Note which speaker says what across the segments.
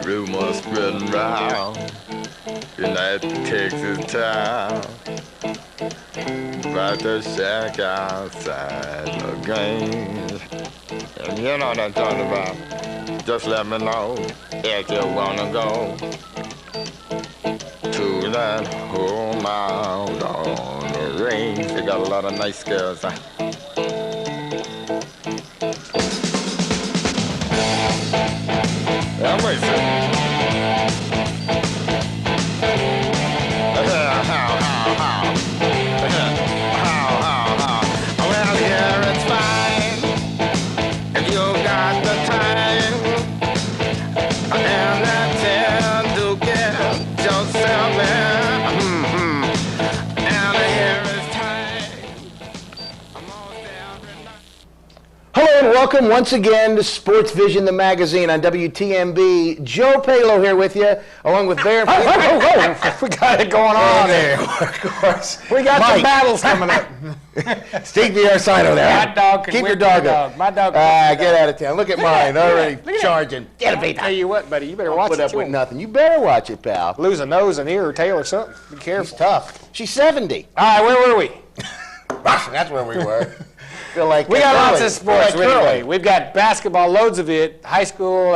Speaker 1: Rumors spreading round in that Texas town about the shack outside the game. And you know what I'm talking about. Just let me know if you wanna go to that home out on the range. They got a lot of nice girls. I'm racing. Well, here it's fine if you got the time and that time to get yourself there. And here it's time. I'm almost there every night.
Speaker 2: Hello and welcome once again to SportsVision, the magazine on WTMB. Joe Palo here with you, along with Bear.
Speaker 3: We got it going on there.
Speaker 2: Of course.
Speaker 3: We got
Speaker 2: Mike.
Speaker 3: some battles coming up.
Speaker 2: Steve Villariano there.
Speaker 3: My dog can
Speaker 2: Keep
Speaker 3: whip
Speaker 2: your dog
Speaker 3: your
Speaker 2: up.
Speaker 3: dog. My dog.
Speaker 2: Get out of town. Look at mine, already
Speaker 3: Look at
Speaker 2: charging. Get a
Speaker 3: I
Speaker 2: beat.
Speaker 3: tell you what, buddy, you better watch
Speaker 2: Put
Speaker 3: it.
Speaker 2: up with nothing. You better watch it, pal.
Speaker 3: Lose a nose, an ear, or tail, or something. Be
Speaker 2: She's
Speaker 3: careful.
Speaker 2: tough. She's 70.
Speaker 3: All right, where were we?
Speaker 2: That's where we were. Feel like
Speaker 3: We got lots
Speaker 2: Curly.
Speaker 3: of sports.
Speaker 2: Feel like Curly.
Speaker 3: Anyway. We've got basketball, loads of it, high school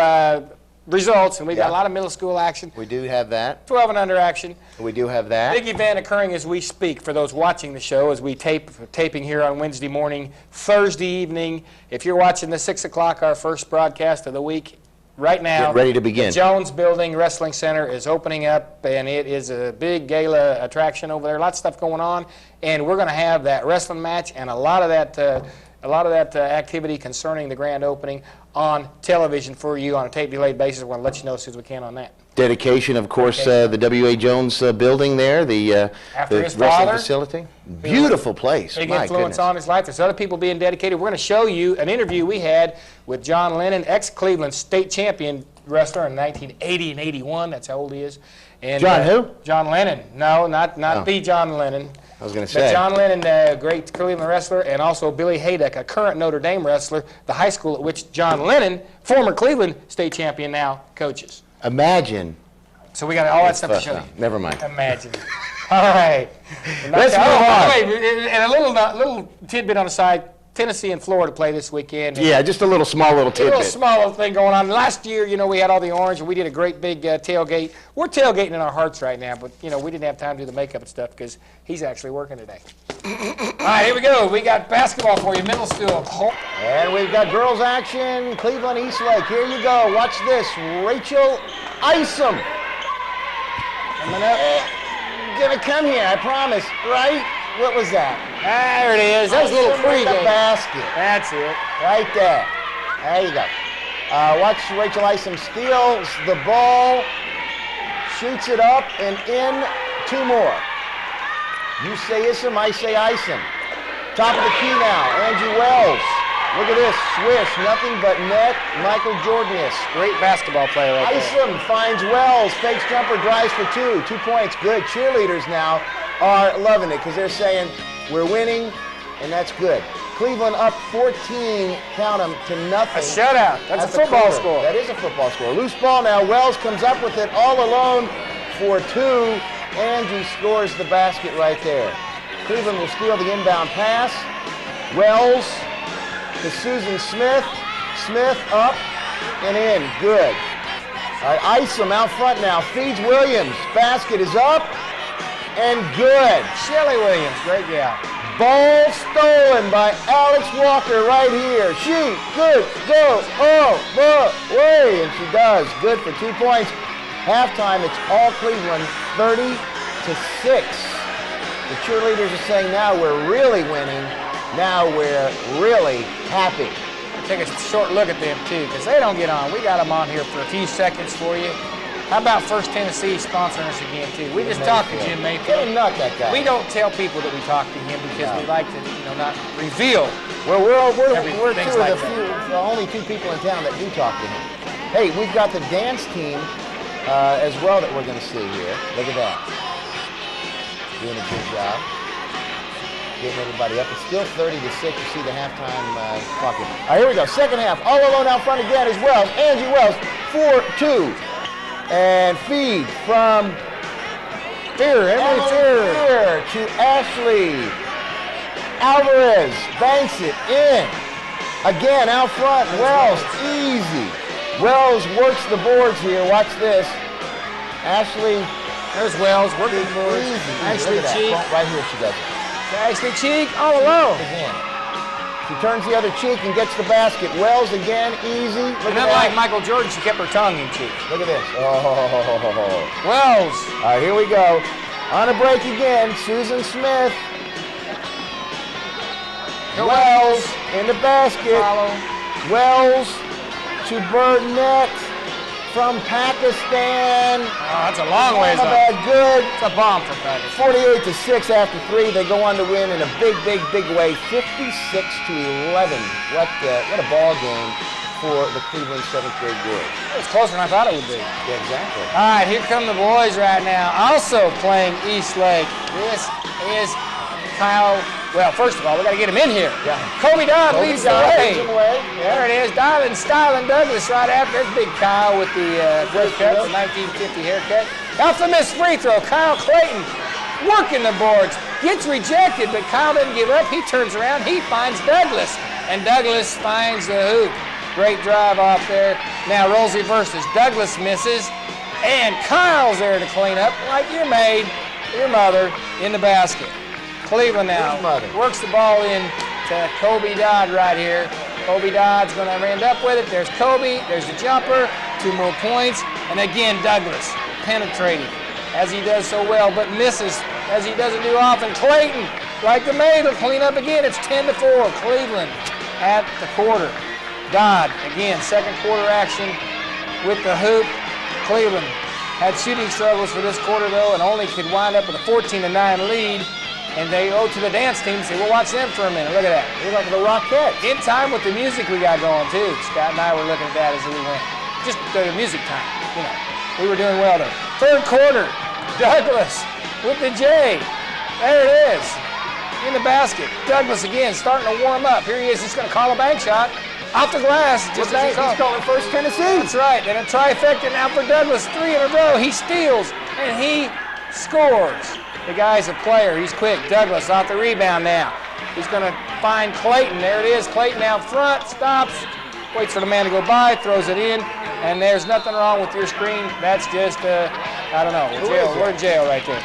Speaker 3: results, and we've got a lot of middle school action,
Speaker 2: We do have that.
Speaker 3: 12 and under action.
Speaker 2: We do have that.
Speaker 3: Big event occurring as we speak for those watching the show as we taping here on Wednesday morning, Thursday evening. If you're watching the 6 o'clock, our first broadcast of the week, right now,
Speaker 2: Get ready to begin.
Speaker 3: the Jones Building Wrestling Center is opening up, and it is a big gala attraction over there. Lots of stuff going on, and we're going to have that wrestling match and a lot of that activity concerning the grand opening on television for you on a tape-delayed basis. We're going to let you know as soon as we can on that.
Speaker 2: Dedication, of course, the W.A. Jones building there, the
Speaker 3: After his
Speaker 2: wrestling
Speaker 3: father.
Speaker 2: facility. Beautiful place.
Speaker 3: Big
Speaker 2: My
Speaker 3: influence
Speaker 2: goodness.
Speaker 3: on his life. There's other people being dedicated. We're going to show you an interview we had with John Lennon, ex-Cleveland state champion wrestler in 1980 and 81. That's how old he is. And,
Speaker 2: John who?
Speaker 3: John Lennon. No, not
Speaker 2: Oh.
Speaker 3: the John Lennon.
Speaker 2: I was going to
Speaker 3: But
Speaker 2: say.
Speaker 3: John Lennon, great Cleveland wrestler, and also Billy Hayduck, a current Notre Dame wrestler, the high school at which John Lennon, former Cleveland state champion, now coaches.
Speaker 2: Imagine.
Speaker 3: So we got all that stuff to show you.
Speaker 2: Never mind.
Speaker 3: Imagine. All right.
Speaker 2: Let's move on.
Speaker 3: Wait, and a little tidbit on the side. Tennessee and Florida play this weekend.
Speaker 2: Yeah, just a small little
Speaker 3: A little
Speaker 2: tidbit.
Speaker 3: small little thing going on. Last year, we had all the orange, and we did a great big tailgate. We're tailgating in our hearts right now, but, we didn't have time to do the makeup and stuff because he's actually working today. All right, here we go. We got basketball for you, middle school.
Speaker 2: And we've got girls action, Cleveland Eastlake. Here you go. Watch this. Rachel Isom.
Speaker 3: Coming up.
Speaker 2: Gonna come here, I promise. Right? What was that?
Speaker 3: There it is. That was a little
Speaker 2: Isom with the
Speaker 3: pregame.
Speaker 2: basket.
Speaker 3: That's it.
Speaker 2: Right there. There you go. Watch Rachel Isom steals the ball, shoots it up, and in. Two more. You say Isom, I say Isom. Top of the key now, Angie Wells. Look at this, swish, nothing but net, Michael Jordanis.
Speaker 3: Great basketball player right there.
Speaker 2: Isom finds Wells, fakes jumper, drives for two. 2 points, good. Cheerleaders now are loving it because they're saying, we're winning, and that's good. Cleveland up 14, count them, to nothing.
Speaker 3: A shutout. That's a
Speaker 2: at the
Speaker 3: football
Speaker 2: quarter.
Speaker 3: score.
Speaker 2: That is a football score. Loose ball now. Wells comes up with it all alone for two. Angie scores the basket right there. Cleveland will steal the inbound pass. Wells to Susan Smith. Smith up and in. Good. All right, Isom out front now. Feeds Williams. Basket is up and good.
Speaker 3: Shelly Williams, great gal.
Speaker 2: Ball stolen by Alex Walker right here. She could go all the way, and she does. Good for 2 points. Halftime, it's all Cleveland, 30-6. The cheerleaders are saying now we're really winning. Now we're really happy.
Speaker 3: Take a short look at them, too, because they don't get on. We got them on here for a few seconds for you. How about First Tennessee sponsoring us again, too? We just talked to Jim
Speaker 2: Get
Speaker 3: Mayfield.
Speaker 2: a nut, that guy.
Speaker 3: We don't tell people that we talked to him because we like to, not reveal.
Speaker 2: Well, we're
Speaker 3: Everything's
Speaker 2: two of
Speaker 3: like
Speaker 2: the only two people in town that do talk to him. Hey, we've got the dance team as well that we're going to see here. Look at that. Doing a good job. Getting everybody up. It's still 30-6. You see the halftime clock. All right, here we go. Second half. All alone out front again is Wells. Angie Wells, 4-2. And feed from Emily Fear to Ashley Alvarez. Banks it in. Again, out front, Wells, easy. Wells works the boards here. Watch this. Ashley.
Speaker 3: There's Wells working the boards.
Speaker 2: Easy.
Speaker 3: Ashley Cheek.
Speaker 2: Right here she does it.
Speaker 3: Ashley Cheek all alone.
Speaker 2: She turns the other cheek and gets the basket. Wells again, easy. Look
Speaker 3: And
Speaker 2: at that.
Speaker 3: unlike Michael Jordan, she kept her tongue in cheek.
Speaker 2: Look at this. Oh.
Speaker 3: Wells.
Speaker 2: All right, here we go. On a break again, Susan Smith. Wells in the basket.
Speaker 3: Follow.
Speaker 2: Wells to Burnett from Pakistan.
Speaker 3: Oh, that's a long ways
Speaker 2: Not
Speaker 3: up.
Speaker 2: bad, good.
Speaker 3: It's a bomb for Pakistan.
Speaker 2: 48-6 after 3. They go on to win in a big way, 56-11. What a ball game for the Cleveland 7th grade girls.
Speaker 3: It was closer than I thought it would be.
Speaker 2: Yeah, exactly.
Speaker 3: All right, here come the boys right now. Also playing Eastlake. This is Kyle. Well, first of all, we got to get him in here.
Speaker 2: Yeah.
Speaker 3: Kobe Dodd leads the way.
Speaker 2: Yeah.
Speaker 3: There it is. Dylan Styling Douglas right after. There's Big Kyle with the haircut, the 1950 haircut. Off the missed free throw, Kyle Clayton working the boards. Gets rejected, but Kyle doesn't give up. He turns around. He finds Douglas. And Douglas finds the hoop. Great drive off there. Now rolls reverses. Douglas misses. And Kyle's there to clean up like your maid, your mother, in the basket. Cleveland now works the ball in to Kobe Dodd right here. Kobe Dodd's going to end up with it. There's Kobe. There's the jumper. 2 more points. And again, Douglas penetrating as he does so well, but misses as he doesn't do often. Clayton, like the maid, will clean up again. It's 10-4. Cleveland at the quarter. Dodd, again, second quarter action with the hoop. Cleveland had shooting struggles for this quarter, though, and only could wind up with a 14-9 lead. And they owe to the dance team. Say, we'll watch them for a minute. Look at that.
Speaker 2: You're like the Rockettes.
Speaker 3: In time with the music we got going, too. Scott and I were looking at that as we went. Just the music time, you know. We were doing well there. Third quarter, Douglas with the J. There it is. In the basket. Douglas again starting to warm up. Here he is. He's going to call a bank shot. Off the glass. Just as he
Speaker 2: He's calling first Tennessee.
Speaker 3: That's right. And a trifecta now for Douglas. 3 in a row. He steals. And he scores. The guy's a player. He's quick. Douglas off the rebound now. He's going to find Clayton. There it is. Clayton out front. Stops. Waits for the man to go by. Throws it in. And there's nothing wrong with your screen. That's just, I don't know. We're in jail right there.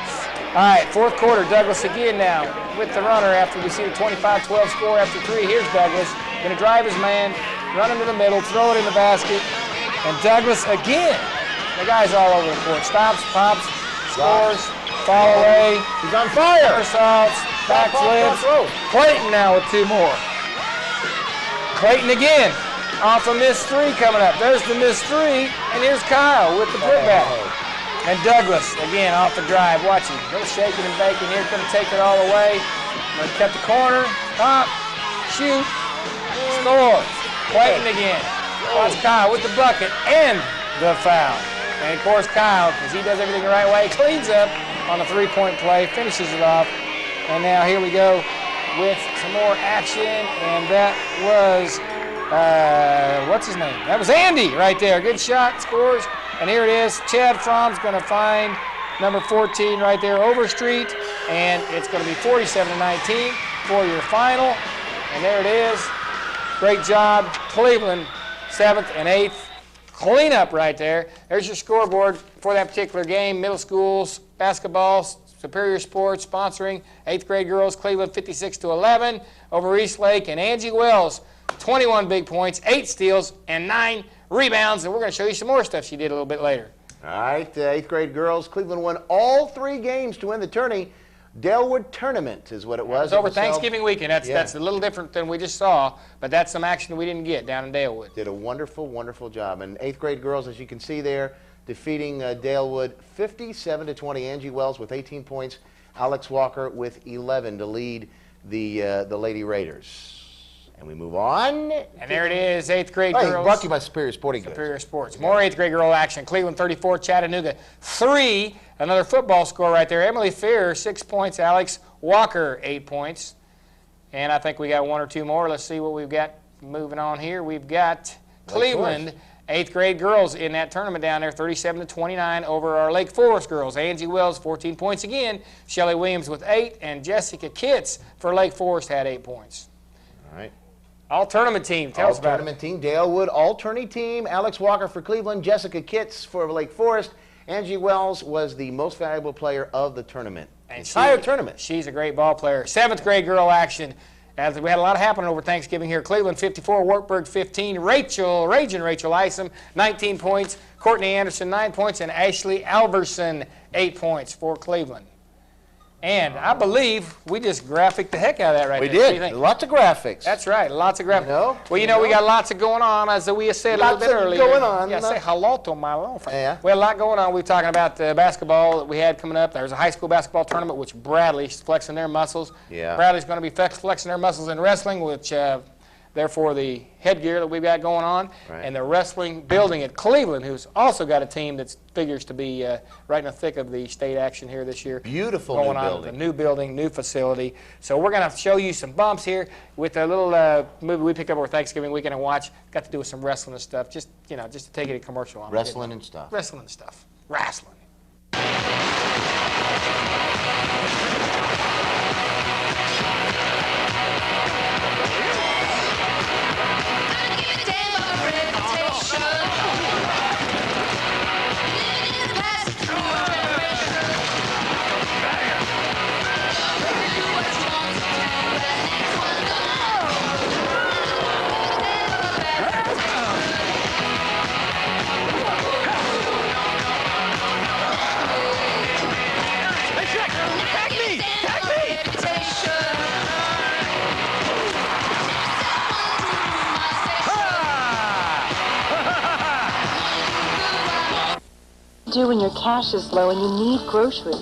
Speaker 3: All right, fourth quarter. Douglas again now with the runner after we see the 25-12 score after 3. Here's Douglas. Going to drive his man. Run into the middle. Throw it in the basket. And Douglas again. The guy's all over the court. Stops, pops, scores. Fall away.
Speaker 2: He's on fire.
Speaker 3: Assaults, backflips. Clayton now with 2 more. Clayton again. Off a missed 3 coming up. There's the missed 3. And here's Kyle with the putback. And Douglas again off the drive. Watch him. A little shaking and baking here. Going to take it all away. Going to cut the corner. Pop. Shoot. Scores. Clayton again. Watch Kyle with the bucket and the foul. And of course Kyle, because he does everything the right way, cleans up on a 3-point play, finishes it off. And now here we go with some more action. And that was, what's his name? That was Andy right there. Good shot, scores. And here it is. Chad Fromm's going to find number 14 right there, Overstreet. And it's going to be 47-19 for your final. And there it is. Great job, Cleveland, 7th and 8th. Clean up right there. There's your scoreboard for that particular game. Middle schools, basketball, Superior Sports sponsoring 8th grade girls, Cleveland 56-11 over Eastlake. And Angie Wells, 21 big points, 8 steals, and 9 rebounds. And we're going to show you some more stuff she did a little bit later.
Speaker 2: All right, 8th grade girls. Cleveland won all 3 games to win the tourney. Dalewood Tournament is what it was.
Speaker 3: It was over Thanksgiving weekend. That's a little different than we just saw, but that's some action we didn't get down in Dalewood.
Speaker 2: Did a wonderful, wonderful job. And 8th grade girls, as you can see there, defeating Dalewood 57-20. Angie Wells with 18 points. Alex Walker with 11 to lead the Lady Raiders. And we move on.
Speaker 3: And there it is, 8th grade girls.
Speaker 2: Brought to you by Superior Sporting Goods.
Speaker 3: Superior Sports. More 8th grade girl action. Cleveland 34, Chattanooga 3. Another football score right there. Emily Fear, 6 points. Alex Walker, 8 points. And I think we got 1 or 2 more. Let's see what we've got moving on here. We've got Cleveland 8th grade girls in that tournament down there, 37-29 over our Lake Forest girls. Angie Wells, 14 points again. Shelley Williams with 8, and Jessica Kitts for Lake Forest had 8 points.
Speaker 2: All right.
Speaker 3: All-tournament team, tell us about it.
Speaker 2: All-tournament team, Dale Wood, all-tourney team, Alex Walker for Cleveland, Jessica Kitts for Lake Forest. Angie Wells was the most valuable player of the tournament. Entire tournament.
Speaker 3: She's a great ball player. 7th grade girl action. As we had a lot happening over Thanksgiving here. Cleveland 54, Wartburg 15. Raging Rachel Isom, 19 points. Courtney Anderson, 9 points. And Ashley Alverson, 8 points for Cleveland. And I believe we just graphicked the heck out of that right
Speaker 2: there.
Speaker 3: We
Speaker 2: did. Lots of graphics.
Speaker 3: That's right. Lots of graphics. Well, you know, we got lots of going on, as we said a little bit earlier.
Speaker 2: Lots going on.
Speaker 3: Yeah, say hello to my little friend.
Speaker 2: Yeah.
Speaker 3: We had a lot going on. We were talking about the basketball that we had coming up. There's a high school basketball tournament, which Bradley's flexing their muscles.
Speaker 2: Yeah.
Speaker 3: Bradley's going to be flexing their muscles in wrestling, which therefore the headgear that we've got going on.
Speaker 2: Right.
Speaker 3: And the wrestling building at Cleveland, who's also got a team that figures to be right in the thick of the state action here this year.
Speaker 2: Beautiful
Speaker 3: going
Speaker 2: new
Speaker 3: on
Speaker 2: building.
Speaker 3: The new building, new facility. So we're going to show you some bumps here with a little movie we picked up over Thanksgiving weekend and watch. Got to do with some wrestling and stuff. Just, you know, just to take it a commercial on.
Speaker 2: Wrestling and stuff.
Speaker 3: Wrestling and stuff. Wrestling.
Speaker 4: Do when your cash is low and you need groceries?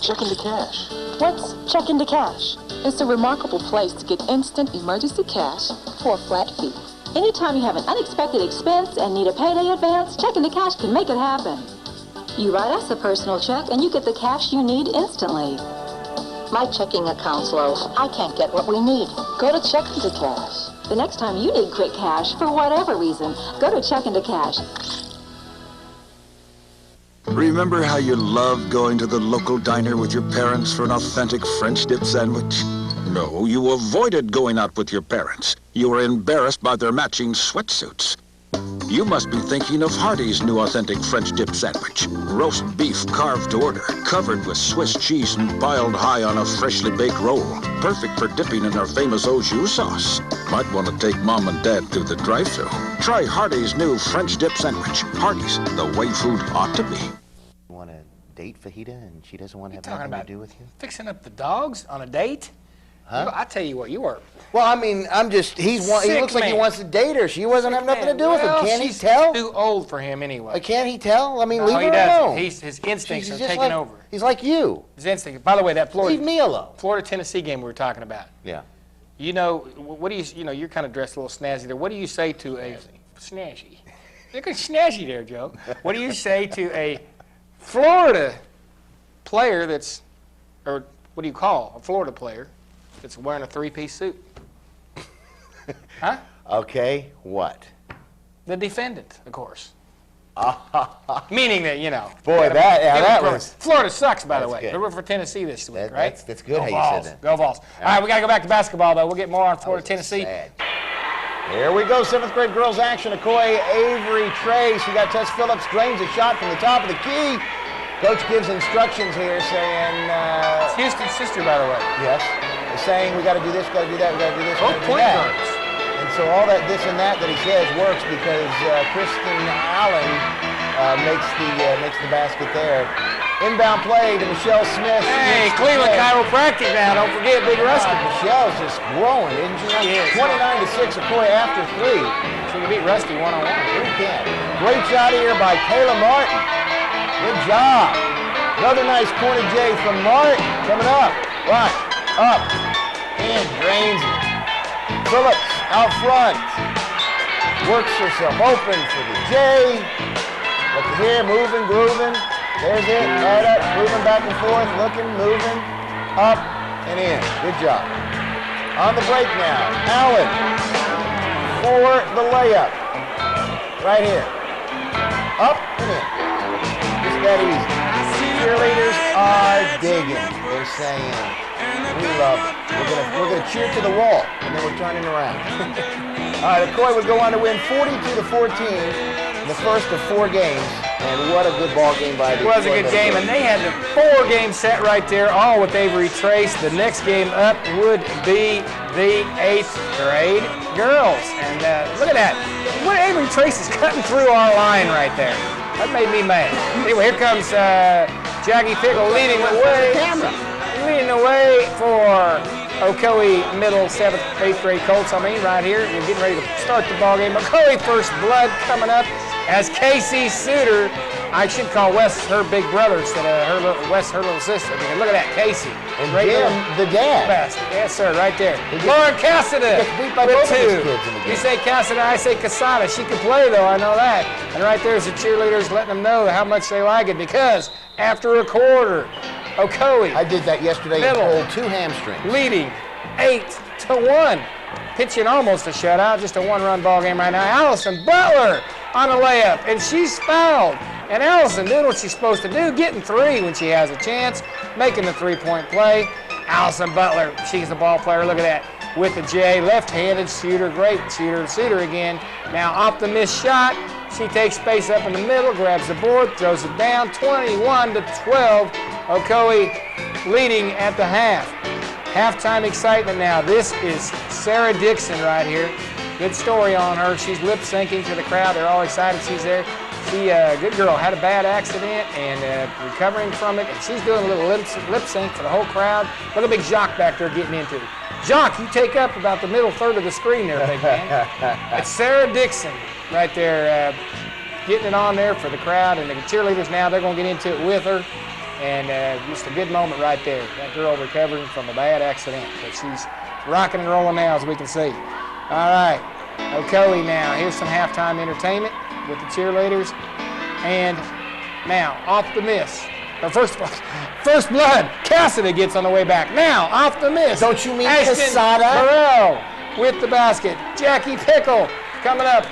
Speaker 5: Check into cash.
Speaker 4: What's check into cash? It's a remarkable place to get instant emergency cash for a flat fee. Anytime you have an unexpected expense and need a payday advance, check into cash can make it happen. You write us a personal check and you get the cash you need instantly. My checking account's low. I can't get what we need. Go to check into cash. The next time you need quick cash, for whatever reason, go to check into cash.
Speaker 5: Remember how you loved going to the local diner with your parents for an authentic French dip sandwich? No, you avoided going out with your parents. You were embarrassed by their matching sweatsuits. You must be thinking of Hardee's new authentic French dip sandwich. Roast beef carved to order, covered with Swiss cheese and piled high on a freshly baked roll. Perfect for dipping in our famous au jus sauce. Might want to take Mom and Dad through the drive-thru. Try Hardee's new French dip sandwich. Hardee's, the way food ought to be.
Speaker 2: You want to date Fajita and she doesn't want to have nothing to do with you?
Speaker 3: Fixing up the dogs on a date?
Speaker 2: Huh?
Speaker 3: I tell you what, you are.
Speaker 2: Well, I mean, he looks like he wants to date her. She wasn't having nothing to do with him. Can't he tell?
Speaker 3: She's too old for him anyway.
Speaker 2: Can't he tell? I mean, leave her alone.
Speaker 3: His instincts are taking over.
Speaker 2: He's like you.
Speaker 3: His instincts. By the way, that
Speaker 2: Leave me alone.
Speaker 3: Florida-Tennessee game we were talking about.
Speaker 2: Yeah.
Speaker 3: You know, what do you know, you're kind of dressed a little snazzy there. What do you say to a snazzy? Look at snazzy there, Joe. What do you say to a Florida player that's, or what do you call a Florida player that's wearing a three-piece suit? Huh?
Speaker 2: Okay, what?
Speaker 3: The defendant, of course. Meaning that, you know.
Speaker 2: Boy, that was...
Speaker 3: Florida sucks, by the way.
Speaker 2: Good.
Speaker 3: We're for Tennessee this week, right?
Speaker 2: That's good how you said that.
Speaker 3: Go Vols. All right, we got to go back to basketball, though. We'll get more on Florida, Tennessee.
Speaker 2: Sad. Here we go, 7th grade girls action. Okoye, Avery, Trace. We got Tess Phillips, drains a shot from the top of the key. Coach gives instructions here saying...
Speaker 3: It's Houston's sister, by the way.
Speaker 2: Yes. They're saying we got to do this, got to do that, we got to do this, we got to do
Speaker 3: point
Speaker 2: that.
Speaker 3: guards.
Speaker 2: And so all that this and that he says works because Kristen Allen makes the basket there. Inbound play to Michelle Smith.
Speaker 3: Hey, Cleveland chiropractic now. Don't forget Big Rusty.
Speaker 2: Michelle's just growing, isn't she? 29-6, Okoye after 3.
Speaker 3: She can beat Rusty one-on-one.
Speaker 2: Who can? Great shot here by Kayla Martin. Good job. Another nice corner J from Martin coming up. Right, up, and drains it. Phillips out front. Works herself open for the J. Look here, moving, grooving. There's it, right up, moving back and forth, looking, moving, up, and in. Good job. On the break now, Allen for the layup. Right here. Up and in. Just that easy. Cheerleaders are digging. They're saying, we love it. We're gonna cheer to the wall, and then we're turning around. All right, Ocoee would go on to win 42-14 in the first of 4 games. And what a good ball game by the
Speaker 3: It was a good game, and they had the 4-game set right there, all with Avery Trace. The next game up would be the 8th grade girls. And look at that. What Avery Trace is cutting through our line right there. That made me mad. Anyway, here comes Jackie Pickle leading the way. Leading the way for Ocoee middle 7th, 8th grade Colts, right here. We're getting ready to start the ball game. Ocoee first blood coming up as Casey Suter, I should call Wes her big brother instead of Wes her little sister. Because look at that, Casey.
Speaker 2: And Jim, the dad.
Speaker 3: Best. Yes, sir, right there. Lauren Cassada
Speaker 2: beat by both of his
Speaker 3: 2.
Speaker 2: kids in the game.
Speaker 3: You say Cassada, I say Casada. She can play, though, I know that. And right there's the cheerleaders letting them know how much they like it, because after a quarter, Ocoee.
Speaker 2: I did that yesterday and
Speaker 3: Middle.
Speaker 2: pulled 2 hamstrings.
Speaker 3: Leading 8-1. Pitching almost a shutout, just a 1-run ball game right now. Allison Butler on a layup, and she's fouled. And Allison doing what she's supposed to do, getting 3 when she has a chance, making the 3-point play. Allison Butler, she's the ball player. Look at that. With the J, left-handed shooter, great shooter. Shooter again. Now off the missed shot, she takes space up in the middle, grabs the board, throws it down, 21-12. Ocoee leading at the half. Halftime excitement now. This is Sarah Dixon right here. Good story on her. She's lip-syncing to the crowd. They're all excited she's there. She, good girl, had a bad accident and recovering from it. And she's doing a little lip sync for the whole crowd. Look at big Jacques back there getting into it. Jacques, you take up about the middle third of the screen there, big man. It's Sarah Dixon right there getting it on there for the crowd. And the cheerleaders now, they're going to get into it with her. And just a good moment right there. That girl recovering from a bad accident. But she's rocking and rolling now, as we can see. All right, Ocoee now. Here's some halftime entertainment with the cheerleaders. And now, off the miss. First blood, Cassada gets on the way back. Now, off the miss.
Speaker 2: Don't you mean
Speaker 3: Ashton
Speaker 2: Cassada?
Speaker 3: Burrell with the basket. Jackie Pickle coming up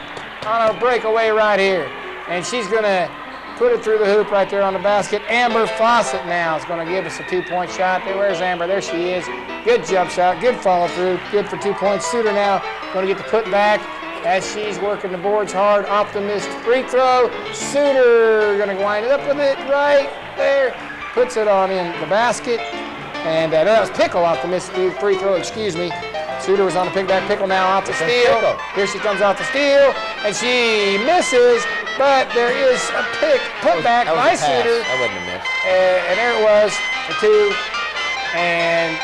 Speaker 3: on a breakaway right here. And she's going to put it through the hoop right there on the basket. Amber Fawcett now is going to give us a 2-point shot. Where's Amber? There she is. Good jump shot, good follow through, good for 2 points. Suter now going to get the put back as she's working the boards hard. Off the missed free throw. Suter going to wind it up with it right there. Puts it on in the basket. And that was Pickle off the missed free throw, excuse me. Suter was on the pick back. Pickle now off the steal. Here she comes off the steal, and she misses. But there is a put back by Suter.
Speaker 2: That wasn't a miss.
Speaker 3: And there it was, the 2. And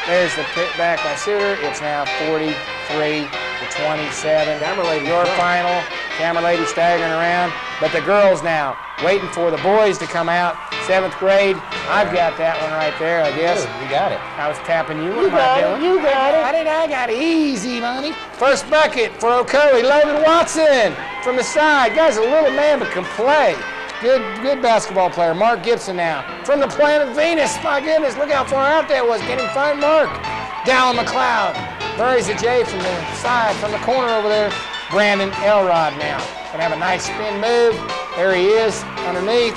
Speaker 3: there's the put back by Suter. It's now 43-27.
Speaker 2: Camera lady.
Speaker 3: Your final. Camera lady staggering around. But the girls now waiting for the boys to come out. 7th grade. I've got that one right there, I guess.
Speaker 2: You got it.
Speaker 3: I was tapping you.
Speaker 2: You got it. You got it.
Speaker 3: I got it. Easy money. First bucket for Ocoee. Logan Watson from the side. Guy's a little man but can play. Good basketball player. Mark Gibson now from the planet Venus. My goodness, look how far out that was. Can he find Mark? Down McLeod. Buries the J from the side, from the corner over there. Brandon Elrod now. Gonna have a nice spin move. There he is underneath.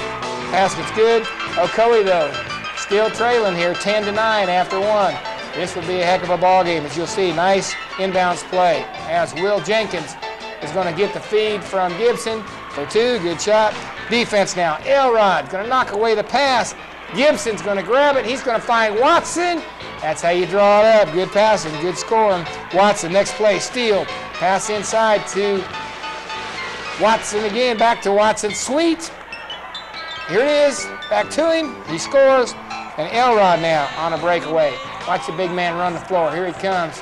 Speaker 3: Basket's good. Ocoee though, still trailing here, 10-9 after 1. This would be a heck of a ball game, as you'll see. Nice inbounds play as Will Jenkins is going to get the feed from Gibson for 2. Good shot. Defense now. Elrod going to knock away the pass. Gibson's going to grab it. He's going to find Watson. That's how you draw it up. Good passing, good scoring. Watson, next play, steal. Pass inside to Watson again. Back to Watson. Sweet. Here it is. Back to him. He scores. And Elrod now on a breakaway. Watch the big man run the floor. Here he comes.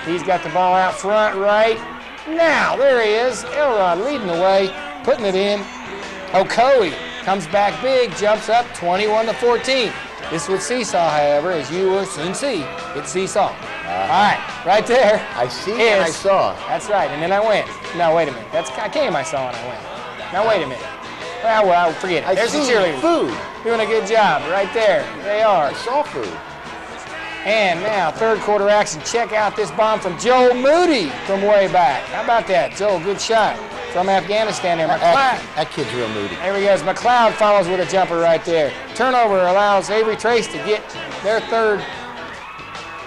Speaker 3: He's got the ball out front right now. There he is. Elrod leading the way, putting it in. Ocoee comes back big, jumps up 21-14. This would seesaw, however, as you will soon see. It's seesaw. All right, right there.
Speaker 2: I see and I saw.
Speaker 3: That's right, and then I went. No, wait a minute. I came, I saw, and I went. Now, wait a minute. Well, forget it. There's the cheerleaders.
Speaker 2: Food.
Speaker 3: Doing a good job right there. They are.
Speaker 2: I saw food.
Speaker 3: And now, third quarter action. Check out this bomb from Joel Moody from way back. How about that? Joel, good shot. from Afghanistan there.
Speaker 2: That kid's real moody.
Speaker 3: There he goes. McLeod follows with a jumper right there. Turnover allows Avery Trace to get their third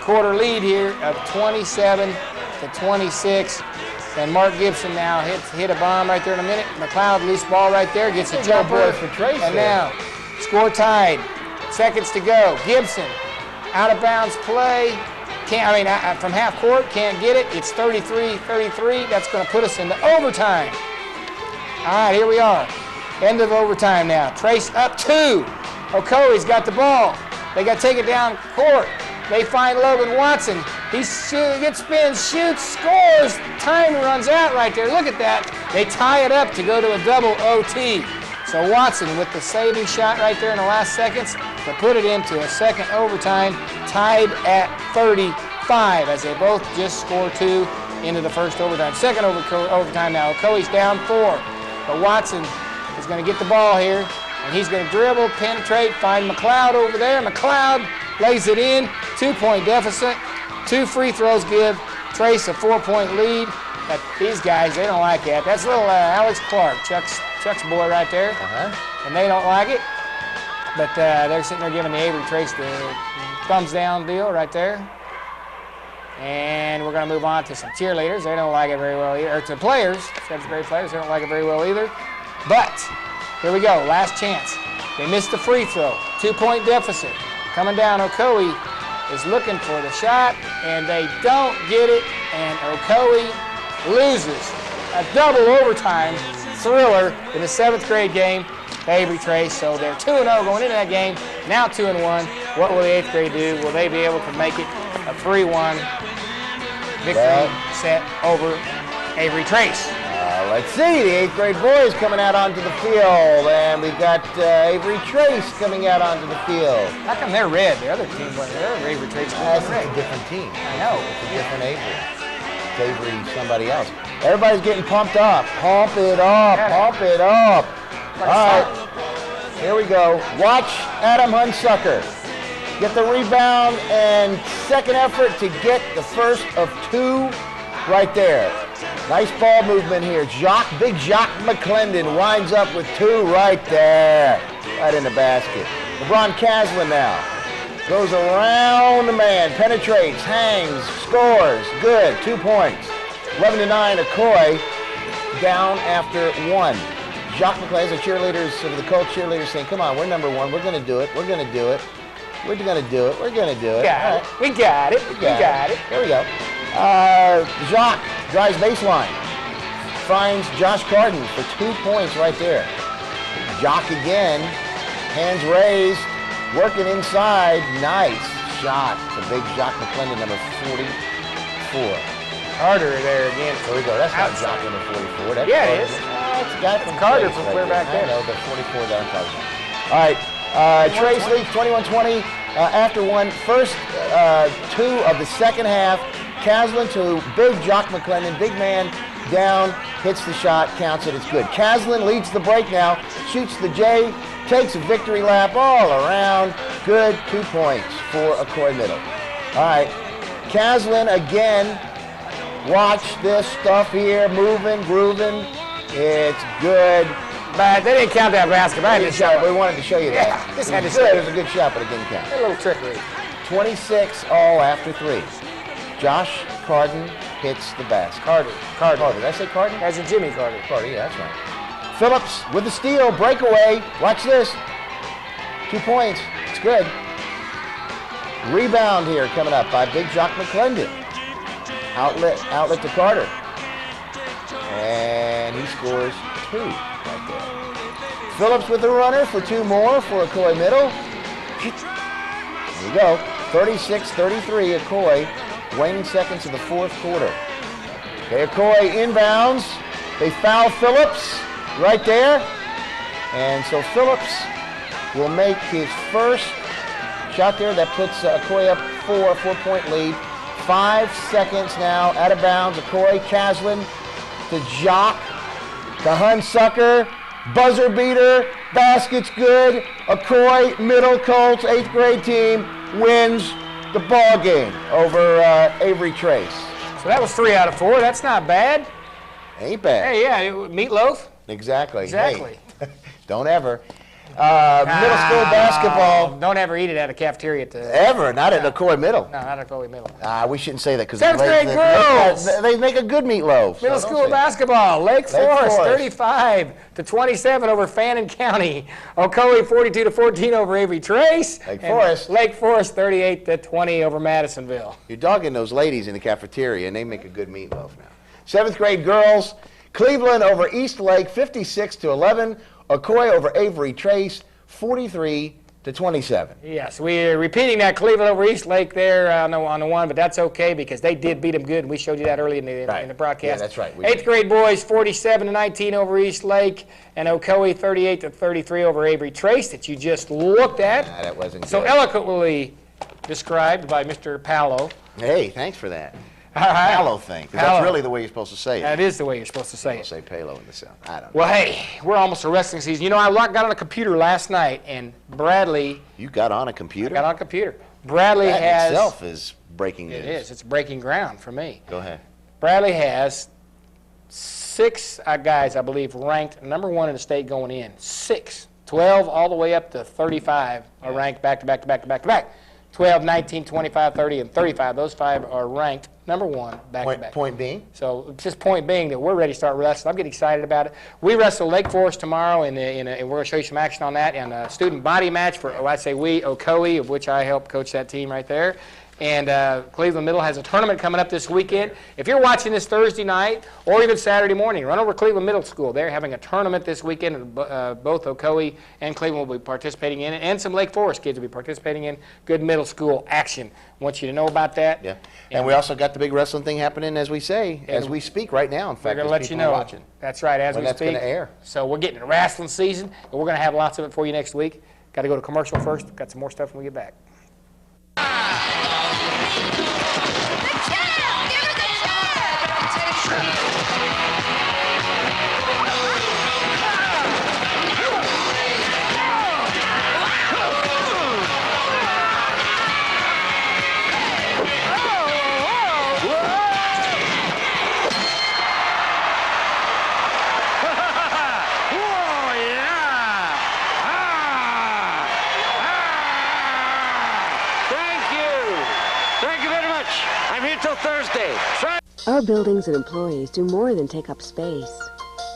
Speaker 3: quarter lead here of 27-26. And Mark Gibson now hit a bomb right there in a minute. McLeod, loose ball right there, gets a jumper.
Speaker 2: For Trace
Speaker 3: and
Speaker 2: there.
Speaker 3: now, score tied. Seconds to go. Gibson, out of bounds play. From half court, can't get it. It's 33-33. That's going to put us into overtime. All right, here we are. End of overtime now. Trace up 2. Okoye's got the ball. They got to take it down court. They find Logan Watson. He gets spins, shoots, scores. Time runs out right there. Look at that. They tie it up to go to a double OT. So Watson with the saving shot right there in the last seconds to put it into a second overtime, tied at 35 as they both just score 2 into the first overtime. Second overtime now. Okoye's down 4. But Watson is going to get the ball here, and he's going to dribble, penetrate, find McLeod over there. McLeod lays it in. 2-point deficit. 2 free throws give Trace a 4-point lead. But these guys, they don't like that. That's little Alex Clark, Chuck's boy right there. And they don't like it. But they're sitting there giving the Avery Trace the thumbs down deal right there. And we're going to move on to some cheerleaders. They don't like it very well either. Or to players, 7th grade players, they don't like it very well either. But here we go, last chance. They missed the free throw. 2-point deficit. Coming down, Okoye is looking for the shot, and they don't get it, and Okoye loses a double overtime thriller in the 7th grade game to Avery Trace. So they're 2-0 going into that game, now 2-1. What will the 8th grade do? Will they be able to make it a 3-1 victory set over Avery Trace?
Speaker 2: Let's see, the 8th grade boys coming out onto the field, and we've got Avery Trace coming out onto the field.
Speaker 3: How come they're red? The other team, they're Avery Trace.
Speaker 2: That's a different team.
Speaker 3: I know.
Speaker 2: It's a different Avery. It's Avery somebody else. Everybody's getting pumped up. Pump it up, pump it up. All right, here we go. Watch Adam Hunsucker get the rebound and second effort to get the first of 2 right there. Nice ball movement here. Big Jacques McClendon winds up with 2 right there. Right in the basket. LeBron Caslin now. Goes around the man, penetrates, hangs, scores. Good, 2 points. 11-9, Okoye down after 1. Jacques McClendon, the cheerleaders, the coach cheerleaders saying, come on, we're number 1. We're going to do it. We're going to do it. We're going to do it. We're going to do it.
Speaker 3: Got it. We got it. We got it.
Speaker 2: Here we go. Jacques drives baseline. Finds Josh Carden for 2 points right there. Jacques again. Hands raised. Working inside. Nice shot. The big Jacques McClendon, number 44.
Speaker 3: Carter there again.
Speaker 2: There we go. That's not Jacques number 44. That's
Speaker 3: yeah,
Speaker 2: Carter.
Speaker 3: it is.
Speaker 2: It's a guy from
Speaker 3: Carter
Speaker 2: Trace
Speaker 3: from
Speaker 2: right
Speaker 3: clear back there.
Speaker 2: I know, the 44 that I'm talking about. All right. Trace leads 21-20 after 1. First 2 of the second half. Caslin to big Jacques McClendon. Big man down. Hits the shot. Counts it. It's good. Caslin leads the break now. Shoots the J. Takes a victory lap all around. Good. 2 points for Okoye Middle. All right. Caslin again. Watch this stuff here. Moving, grooving. It's good.
Speaker 3: But they didn't count that basket. I didn't show
Speaker 2: We wanted to show you that.
Speaker 3: Yeah, this had to
Speaker 2: It
Speaker 3: show
Speaker 2: was a good shot, but it didn't count.
Speaker 3: a little trickery.
Speaker 2: 26 all after 3. Josh Carden hits the basket. Carter. Did I say Carden?
Speaker 3: As in Jimmy Carter.
Speaker 2: Carter, yeah, that's right. Phillips with the steal, breakaway. Watch this. 2 points. It's good. Rebound here coming up by big Jacques McClendon. Outlet to Carter. And he scores 2 right there. Phillips with the runner for 2 more for Okoye Middle. There you go. 36-33 Okoye. Waning seconds of the 4th quarter. Okay, Okoye inbounds. They foul Phillips right there. And so Phillips will make his first shot there. That puts Okoye up 4-point lead. 5 seconds now out of bounds. Okoye, Caslin to Jacques, to Hunsucker. Buzzer beater. Basket's good. Okoye Middle Colts 8th grade team wins the ball game over Avery Trace.
Speaker 3: So that was 3 out of 4. That's not bad.
Speaker 2: Ain't bad.
Speaker 3: Hey, yeah, meatloaf.
Speaker 2: Exactly.
Speaker 3: Exactly.
Speaker 2: Hey, don't ever. Middle school basketball.
Speaker 3: Don't ever eat it at a cafeteria.
Speaker 2: Ever. Not at Ocoee Middle.
Speaker 3: No, not at Ocoee Middle.
Speaker 2: We shouldn't say that because
Speaker 3: 7th grade girls.
Speaker 2: They make a good meatloaf.
Speaker 3: Middle school basketball. Lake Forest 35-27 over Fannin County. Ocoee 42-14 over Avery Trace. Lake Forest 38-20 over Madisonville.
Speaker 2: You're dogging those ladies in the cafeteria, and they make a good meatloaf now. 7th grade girls. Cleveland over East Lake 56-11. Ocoee over Avery Trace, 43-27.
Speaker 3: Yes, we're repeating that Cleveland over East Lake there on the one, but that's okay because they did beat them good, and we showed you that early in the broadcast.
Speaker 2: Yeah, that's right.
Speaker 3: 8th grade boys, 47-19 over East Lake, and Ocoee 38-33 over Avery Trace that you just looked at.
Speaker 2: That wasn't
Speaker 3: so
Speaker 2: good.
Speaker 3: Eloquently described by Mr. Palo.
Speaker 2: Hey, thanks for that.
Speaker 3: All right.
Speaker 2: Palo thing, because that's really the way you're supposed to say it.
Speaker 3: That is the way you're supposed to say it.
Speaker 2: Say Palo in the South. I don't know.
Speaker 3: Well, hey, we're almost to wrestling season. You know, I got on a computer last night, and Bradley...
Speaker 2: You got on a computer?
Speaker 3: I got on a computer. Bradley
Speaker 2: that
Speaker 3: has...
Speaker 2: itself is breaking news.
Speaker 3: It is. It's breaking ground for me.
Speaker 2: Go ahead.
Speaker 3: Bradley has 6 guys, I believe, ranked #1 in the state going in. 6. 12 all the way up to 35 are ranked back-to-back. 12, 19, 25, 30, and 35. Those 5 are ranked #1 back-to-back.
Speaker 2: Point being?
Speaker 3: So just point being that we're ready to start wrestling. I'm getting excited about it. We wrestle Lake Forest tomorrow, and we're going to show you some action on that. And a student body match for, I say we, Ocoee, of which I help coach that team right there. And Cleveland Middle has a tournament coming up this weekend. If you're watching this Thursday night or even Saturday morning, run over to Cleveland Middle School. They're having a tournament this weekend, and both Ocoee and Cleveland will be participating in it, and some Lake Forest kids will be participating in good middle school action. I want you to know about that.
Speaker 2: Yeah. And we also got the big wrestling thing happening as we speak right now. In fact,
Speaker 3: we're going to let you know.
Speaker 2: Watching.
Speaker 3: That's right, as we speak.
Speaker 2: That's going to air.
Speaker 3: So we're getting to wrestling season, and we're going to have lots of it for you next week. Got to go to commercial first. Got some more stuff when we get back.
Speaker 6: Our buildings and employees do more than take up space.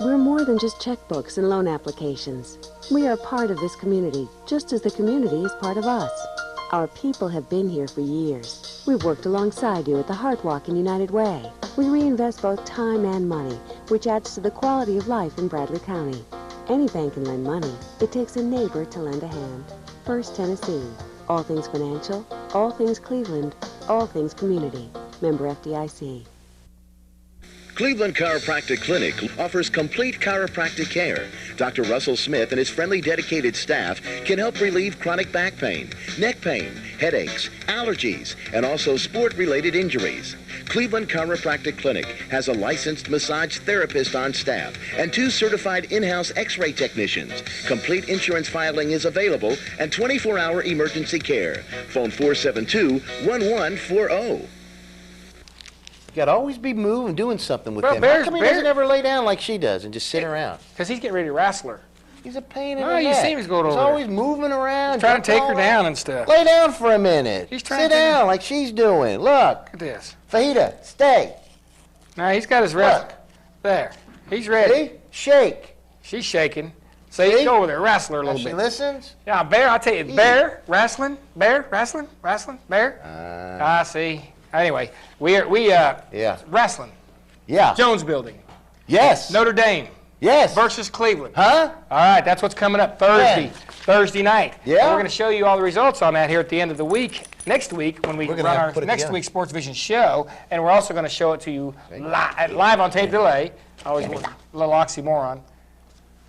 Speaker 6: We're more than just checkbooks and loan applications. We are part of this community, just as the community is part of us. Our people have been here for years. We've worked alongside you at the Heart Walk and United Way. We reinvest both time and money, which adds to the quality of life in Bradley County. Any bank can lend money. It takes a neighbor to lend a hand. First Tennessee. All things financial, all things Cleveland, all things community. Member FDIC.
Speaker 7: Cleveland Chiropractic Clinic offers complete chiropractic care. Dr. Russell Smith and his friendly, dedicated staff can help relieve chronic back pain, neck pain, headaches, allergies, and also sport-related injuries. Cleveland Chiropractic Clinic has a licensed massage therapist on staff and 2 certified in-house x-ray technicians. Complete insurance filing is available and 24-hour emergency care. Phone 472-1140.
Speaker 2: You got to always be moving, doing something with him.
Speaker 3: Bears,
Speaker 2: How come he doesn't ever lay down like she does and just sit around?
Speaker 3: Because he's getting ready to wrestle her.
Speaker 2: He's a pain in
Speaker 3: No,
Speaker 2: the
Speaker 3: you
Speaker 2: neck.
Speaker 3: see him, he's going over
Speaker 2: He's
Speaker 3: there.
Speaker 2: always moving around.
Speaker 3: He's trying to take her
Speaker 2: jumping all
Speaker 3: down
Speaker 2: around.
Speaker 3: and stuff.
Speaker 2: Lay down for a minute.
Speaker 3: He's trying
Speaker 2: Sit
Speaker 3: to take her-
Speaker 2: down like she's doing. Look.
Speaker 3: Look at this.
Speaker 2: Fajita, stay.
Speaker 3: Now he's got his wrestling.
Speaker 2: Look.
Speaker 3: There. He's ready.
Speaker 2: See? Shake.
Speaker 3: She's shaking. See,
Speaker 2: See?
Speaker 3: go over there, wrestle her a
Speaker 2: Now
Speaker 3: little
Speaker 2: she
Speaker 3: bit.
Speaker 2: listens.
Speaker 3: Yeah, Bear, I tell you, Bear, wrestling, Bear, wrestling, Bear. See. Anyway, we
Speaker 2: Yeah.
Speaker 3: wrestling.
Speaker 2: Yeah.
Speaker 3: Jones Building.
Speaker 2: Yes.
Speaker 3: Notre Dame
Speaker 2: Yes.
Speaker 3: versus Cleveland.
Speaker 2: Huh?
Speaker 3: All right, that's what's coming up Thursday night.
Speaker 2: Yeah?
Speaker 3: And we're going to show you all the results on that here at the end of the week, next week, when we
Speaker 2: We're
Speaker 3: run
Speaker 2: gonna have
Speaker 3: our
Speaker 2: to put it
Speaker 3: next
Speaker 2: together.
Speaker 3: week's SportsVision show, and we're also going to show it to you live on tape delay. Always a little oxymoron.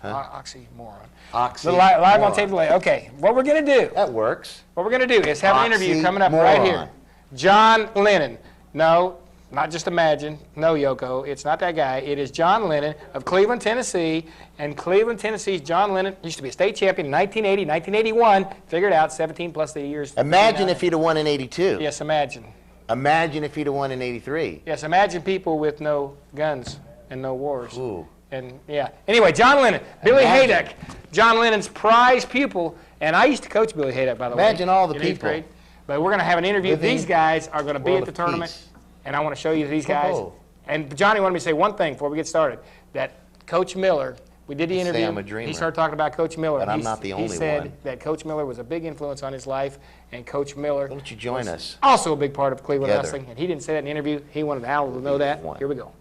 Speaker 3: Oxymoron. Live on tape delay. Okay, what we're going to do,
Speaker 2: That works.
Speaker 3: what we're going to do is have an interview coming up right here. John Lennon. No, not just imagine. No, Yoko. It's not that guy. It is John Lennon of Cleveland, Tennessee. And Cleveland, Tennessee's John Lennon used to be a state champion in 1980, 1981. Figured out 17 plus the years.
Speaker 2: Imagine if he'd have won in 82.
Speaker 3: Yes, imagine.
Speaker 2: Imagine if he'd have won in 83.
Speaker 3: Yes, imagine people with no guns and no wars.
Speaker 2: Ooh.
Speaker 3: And yeah. Anyway, John Lennon, Billy
Speaker 2: Imagine.
Speaker 3: Hayduck, John Lennon's prize pupil, and I used to coach Billy Hayduck, by the way.
Speaker 2: Imagine all the
Speaker 3: in 8th
Speaker 2: people.
Speaker 3: grade. But we're going to have an interview.
Speaker 2: Living
Speaker 3: These guys are going to be
Speaker 2: world
Speaker 3: at the
Speaker 2: of
Speaker 3: tournament,
Speaker 2: peace.
Speaker 3: and I want to show you these guys.
Speaker 2: Oh.
Speaker 3: And Johnny wanted me to say one thing before we get started, that Coach Miller, we did the
Speaker 2: Say
Speaker 3: interview.
Speaker 2: I'm a dreamer.
Speaker 3: He started talking about Coach Miller.
Speaker 2: But I'm not the only
Speaker 3: He said
Speaker 2: one.
Speaker 3: that Coach Miller was a big influence on his life, and Coach Miller
Speaker 2: Why don't you join
Speaker 3: was
Speaker 2: us?
Speaker 3: also a big part of Cleveland
Speaker 2: Together.
Speaker 3: wrestling. And he didn't say that in the interview. He wanted Al to know that.
Speaker 2: One.
Speaker 3: Here we go.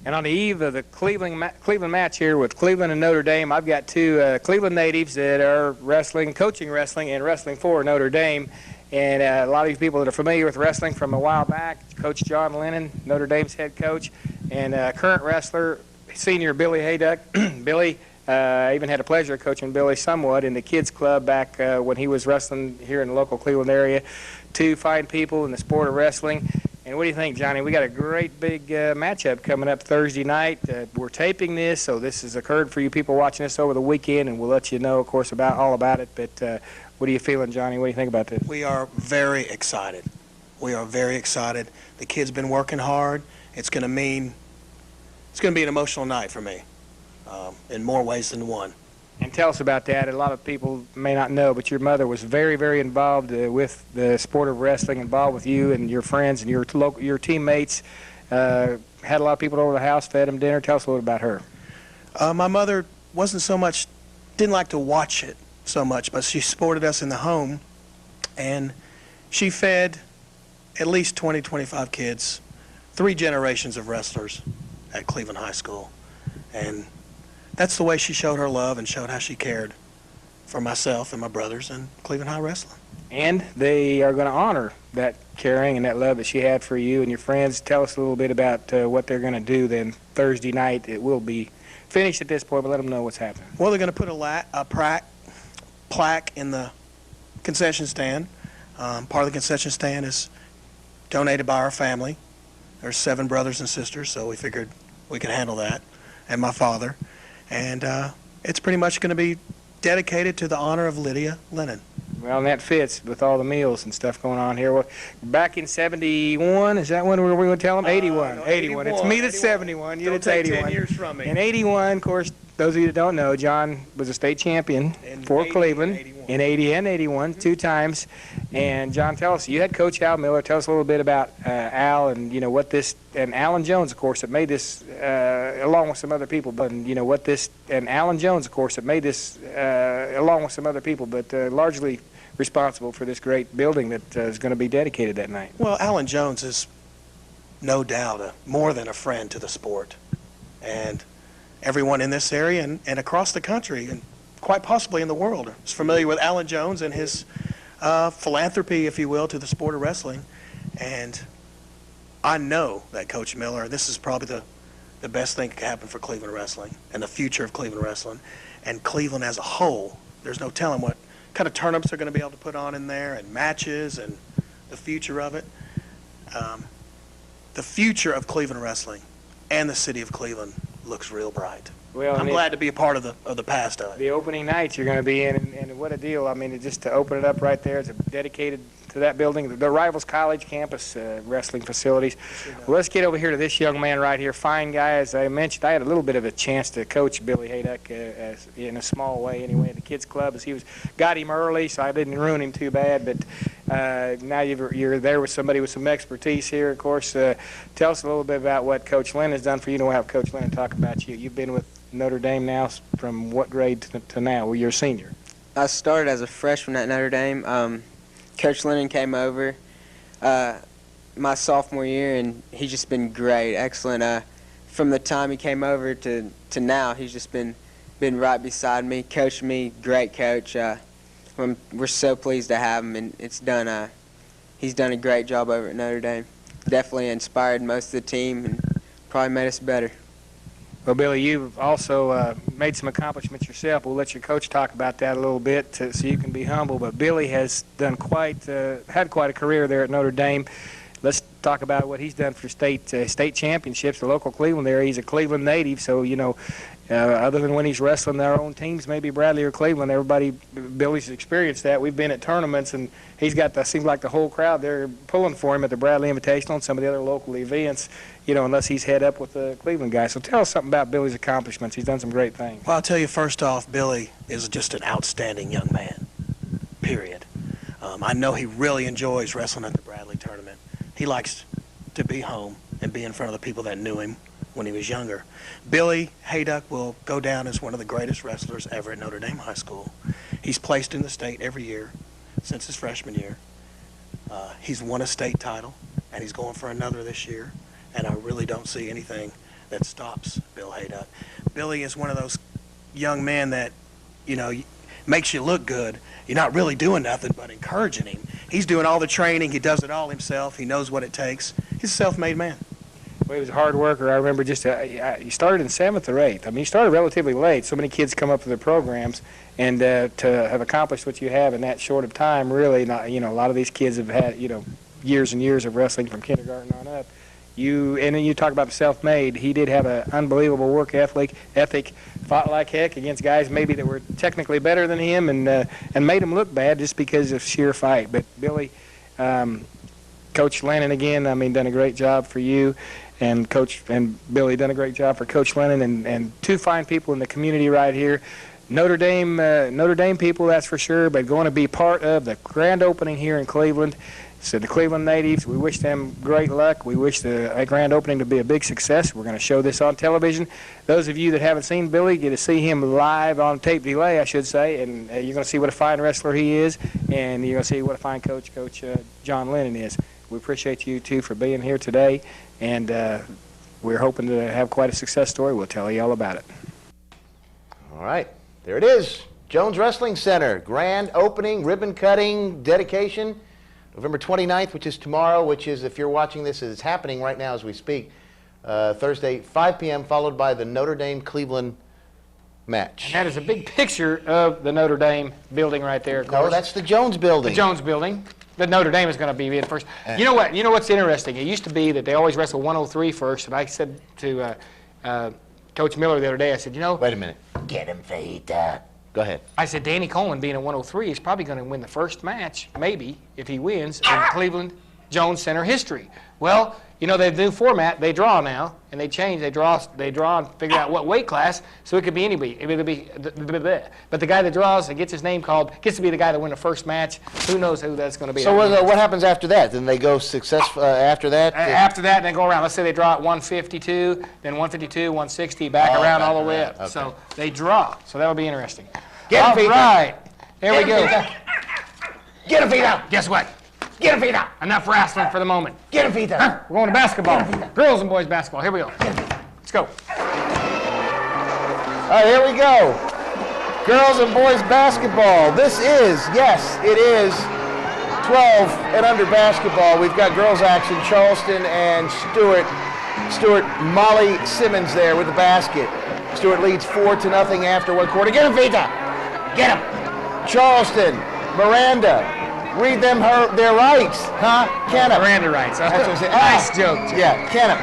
Speaker 3: And on the eve of the Cleveland match here with Cleveland and Notre Dame, I've got two Cleveland natives that are coaching wrestling, and wrestling for Notre Dame. And a lot of these people that are familiar with wrestling from a while back, Coach John Lennon, Notre Dame's head coach, and current wrestler, senior Billy Hayduck. Billy, I even had the pleasure of coaching Billy somewhat in the kids club back when he was wrestling here in the local Cleveland area. Two fine people in the sport of wrestling. And what do you think, Johnny? We got a great big matchup coming up Thursday night. We're taping this, so this has occurred for you people watching this over the weekend, and we'll let you know, of course, all about it. But what are you feeling, Johnny? What do you think about this?
Speaker 8: We are very excited. We are very excited. The kids been working hard. It's going to be an emotional night for me, in more ways than one.
Speaker 3: And tell us about that. A lot of people may not know, but your mother was very, very involved with the sport of wrestling, involved with you and your friends and your teammates. Had a lot of people over to the house, fed them dinner. Tell us a little about her.
Speaker 8: My mother didn't like to watch it so much, but she supported us in the home, and she fed at least 20, 25 kids, 3 generations of wrestlers at Cleveland High School. And that's the way she showed her love and showed how she cared for myself and my brothers and Cleveland High Wrestling.
Speaker 3: And they are going to honor that caring and that love that she had for you and your friends. Tell us a little bit about what they're going to do then Thursday night. It will be finished at this point, but let them know what's happening.
Speaker 8: Well, they're going to put a plaque in the concession stand. Part of the concession stand is donated by our family. There's 7 brothers and sisters, so we figured we could handle that, and my father. And it's pretty much going to be dedicated to the honor of Lydia Lennon.
Speaker 3: Well, and that fits with all the meals and stuff going on here. Well, back in 71, is that when we were going to tell them? 81.
Speaker 8: No,
Speaker 3: 81. It's me that's 71. You
Speaker 8: Don't
Speaker 3: that's
Speaker 8: take
Speaker 3: 81.
Speaker 8: 10 years from me.
Speaker 3: In 81, of course, those of you that don't know, John was a state champion
Speaker 8: In
Speaker 3: for
Speaker 8: 80
Speaker 3: Cleveland
Speaker 8: and 81.
Speaker 3: in 80 and 81, 2 times. And John, tell us, you had Coach Al Miller. Tell us a little bit about Al and what this, and Alan Jones, of course, that made this, along with some other people. But and Alan Jones, of course, that made this, along with some other people, but largely responsible for this great building that is going to be dedicated that night.
Speaker 8: Well, Alan Jones is no doubt more than a friend to the sport. And everyone in this area and across the country and quite possibly in the world is familiar with Alan Jones and his philanthropy, if you will, to the sport of wrestling. And I know that Coach Miller, this is probably the best thing that could happen for Cleveland wrestling and the future of Cleveland wrestling. And Cleveland as a whole, there's no telling what kind of tournaments they're going to be able to put on in there and matches and the future of it. The future of Cleveland wrestling and the city of Cleveland looks real bright.
Speaker 3: Well,
Speaker 8: I'm glad to be a part of the past of it.
Speaker 3: The opening night you're going to be in, and what a deal. I mean, just to open it up right there, it's dedicated to that building, the Rivals College campus wrestling facilities. Well, let's get over here to this young man right here. Fine guy, as I mentioned. I had a little bit of a chance to coach Billy Hayduck in a small way anyway at the kids club, as got him early, so I didn't ruin him too bad. But now you're there with somebody with some expertise here, of course. Tell us a little bit about what Coach Lynn has done for you. We'll have Coach Lynn talk about you. You've been with Notre Dame now from what grade to now? Well, you're a senior.
Speaker 9: I started as a freshman at Notre Dame. Coach Lennon came over my sophomore year, and he's just been great, excellent. From the time he came over to now, he's just been right beside me, coaching me. Great coach. We're so pleased to have him, and he's done a great job over at Notre Dame. Definitely inspired most of the team and probably made us better.
Speaker 3: Well, Billy, you've also made some accomplishments yourself. We'll let your coach talk about that a little bit so you can be humble. But Billy has done had quite a career there at Notre Dame. Let's talk about what he's done for state championships, the local Cleveland area. He's a Cleveland native, so, other than when he's wrestling their own teams, maybe Bradley or Cleveland. Billy's experienced that. We've been at tournaments, and he's got seems like the whole crowd there pulling for him at the Bradley Invitational and some of the other local events, unless he's head up with the Cleveland guys. So tell us something about Billy's accomplishments. He's done some great things.
Speaker 8: Well, I'll tell you, first off, Billy is just an outstanding young man, period. I know he really enjoys wrestling at the Bradley tournament. He likes to be home and be in front of the people that knew him when he was younger. Billy Hayduck will go down as one of the greatest wrestlers ever at Notre Dame High School. He's placed in the state every year since his freshman year. He's won a state title, and he's going for another this year, and I really don't see anything that stops Bill Hayduck. Billy is one of those young men that, makes you look good. You're not really doing nothing but encouraging him. He's doing all the training. He does it all himself. He knows what it takes. He's a self-made man.
Speaker 3: Well, he was a hard worker. I remember he started in 7th or 8th. I mean, he started relatively late. So many kids come up to the programs, and to have accomplished what you have in that short of time, really, not, a lot of these kids have had, years and years of wrestling from kindergarten on up. And then you talk about the self-made. He did have an unbelievable work ethic, fought like heck against guys maybe that were technically better than him, and made him look bad just because of sheer fight. But Billy, Coach Lennon again, done a great job for you. And Billy done a great job for Coach Lennon and two fine people in the community right here. Notre Dame people, that's for sure, but going to be part of the grand opening here in Cleveland. So the Cleveland natives, we wish them great luck. We wish the grand opening to be a big success. We're going to show this on television. Those of you that haven't seen Billy get to see him live on tape delay, I should say, and you're going to see what a fine wrestler he is, and you're going to see what a fine coach John Lennon is. We appreciate you two for being here today, and we're hoping to have quite a success story. We'll tell you all about it.
Speaker 2: All right, there it is. Jones Wrestling Center, grand opening, ribbon cutting, dedication, November 29th, which is tomorrow, which is, if you're watching this, it's happening right now as we speak, Thursday, 5 p.m., followed by the Notre Dame-Cleveland match.
Speaker 3: And that is a big picture of the Notre Dame building right there, of course.
Speaker 2: No, that's the Jones building.
Speaker 3: The Jones building. The Notre Dame is going to be in first. You know what? You know what's interesting? It used to be that they always wrestle 103 first, and I said to Coach Miller the other day, I said,
Speaker 2: Wait a minute. Get him, Vita. Go ahead.
Speaker 3: I said, Danny Coleman being a 103 is probably going to win the first match, maybe, if he wins, in Cleveland Jones Center history. Well, they do format. They draw now, and they change. They draw and figure out what weight class, so it could be anybody. But the guy that draws and gets his name called gets to be the guy that win the first match. Who knows who that's going to be?
Speaker 2: So what happens after that? Then they go successful after that?
Speaker 3: After that, they go around. Let's say they draw at 152, then 152, 160, back around all the way up. Okay. So they draw. So that'll be interesting.
Speaker 2: Get him, Vita.
Speaker 3: All right. There we go.
Speaker 2: Get him, Vita.
Speaker 3: Guess what?
Speaker 2: Get him, Vita.
Speaker 3: Enough wrestling for the moment.
Speaker 2: Get him, Vita.
Speaker 3: Huh? We're going to basketball. Girls and boys basketball. Here we go. Let's go.
Speaker 2: All right, here we go. Girls and boys basketball. This is, yes, it is 12 and under basketball. We've got girls action. Charleston and Stewart Molly Simmons there with the basket. Stewart leads 4-0 after one quarter. Get him, Vita. Get him. Charleston, Miranda. Read them their rights, huh? Canup.
Speaker 3: Miranda rights.
Speaker 2: That's what I said.
Speaker 3: Nice joke.
Speaker 2: Yeah, Canup.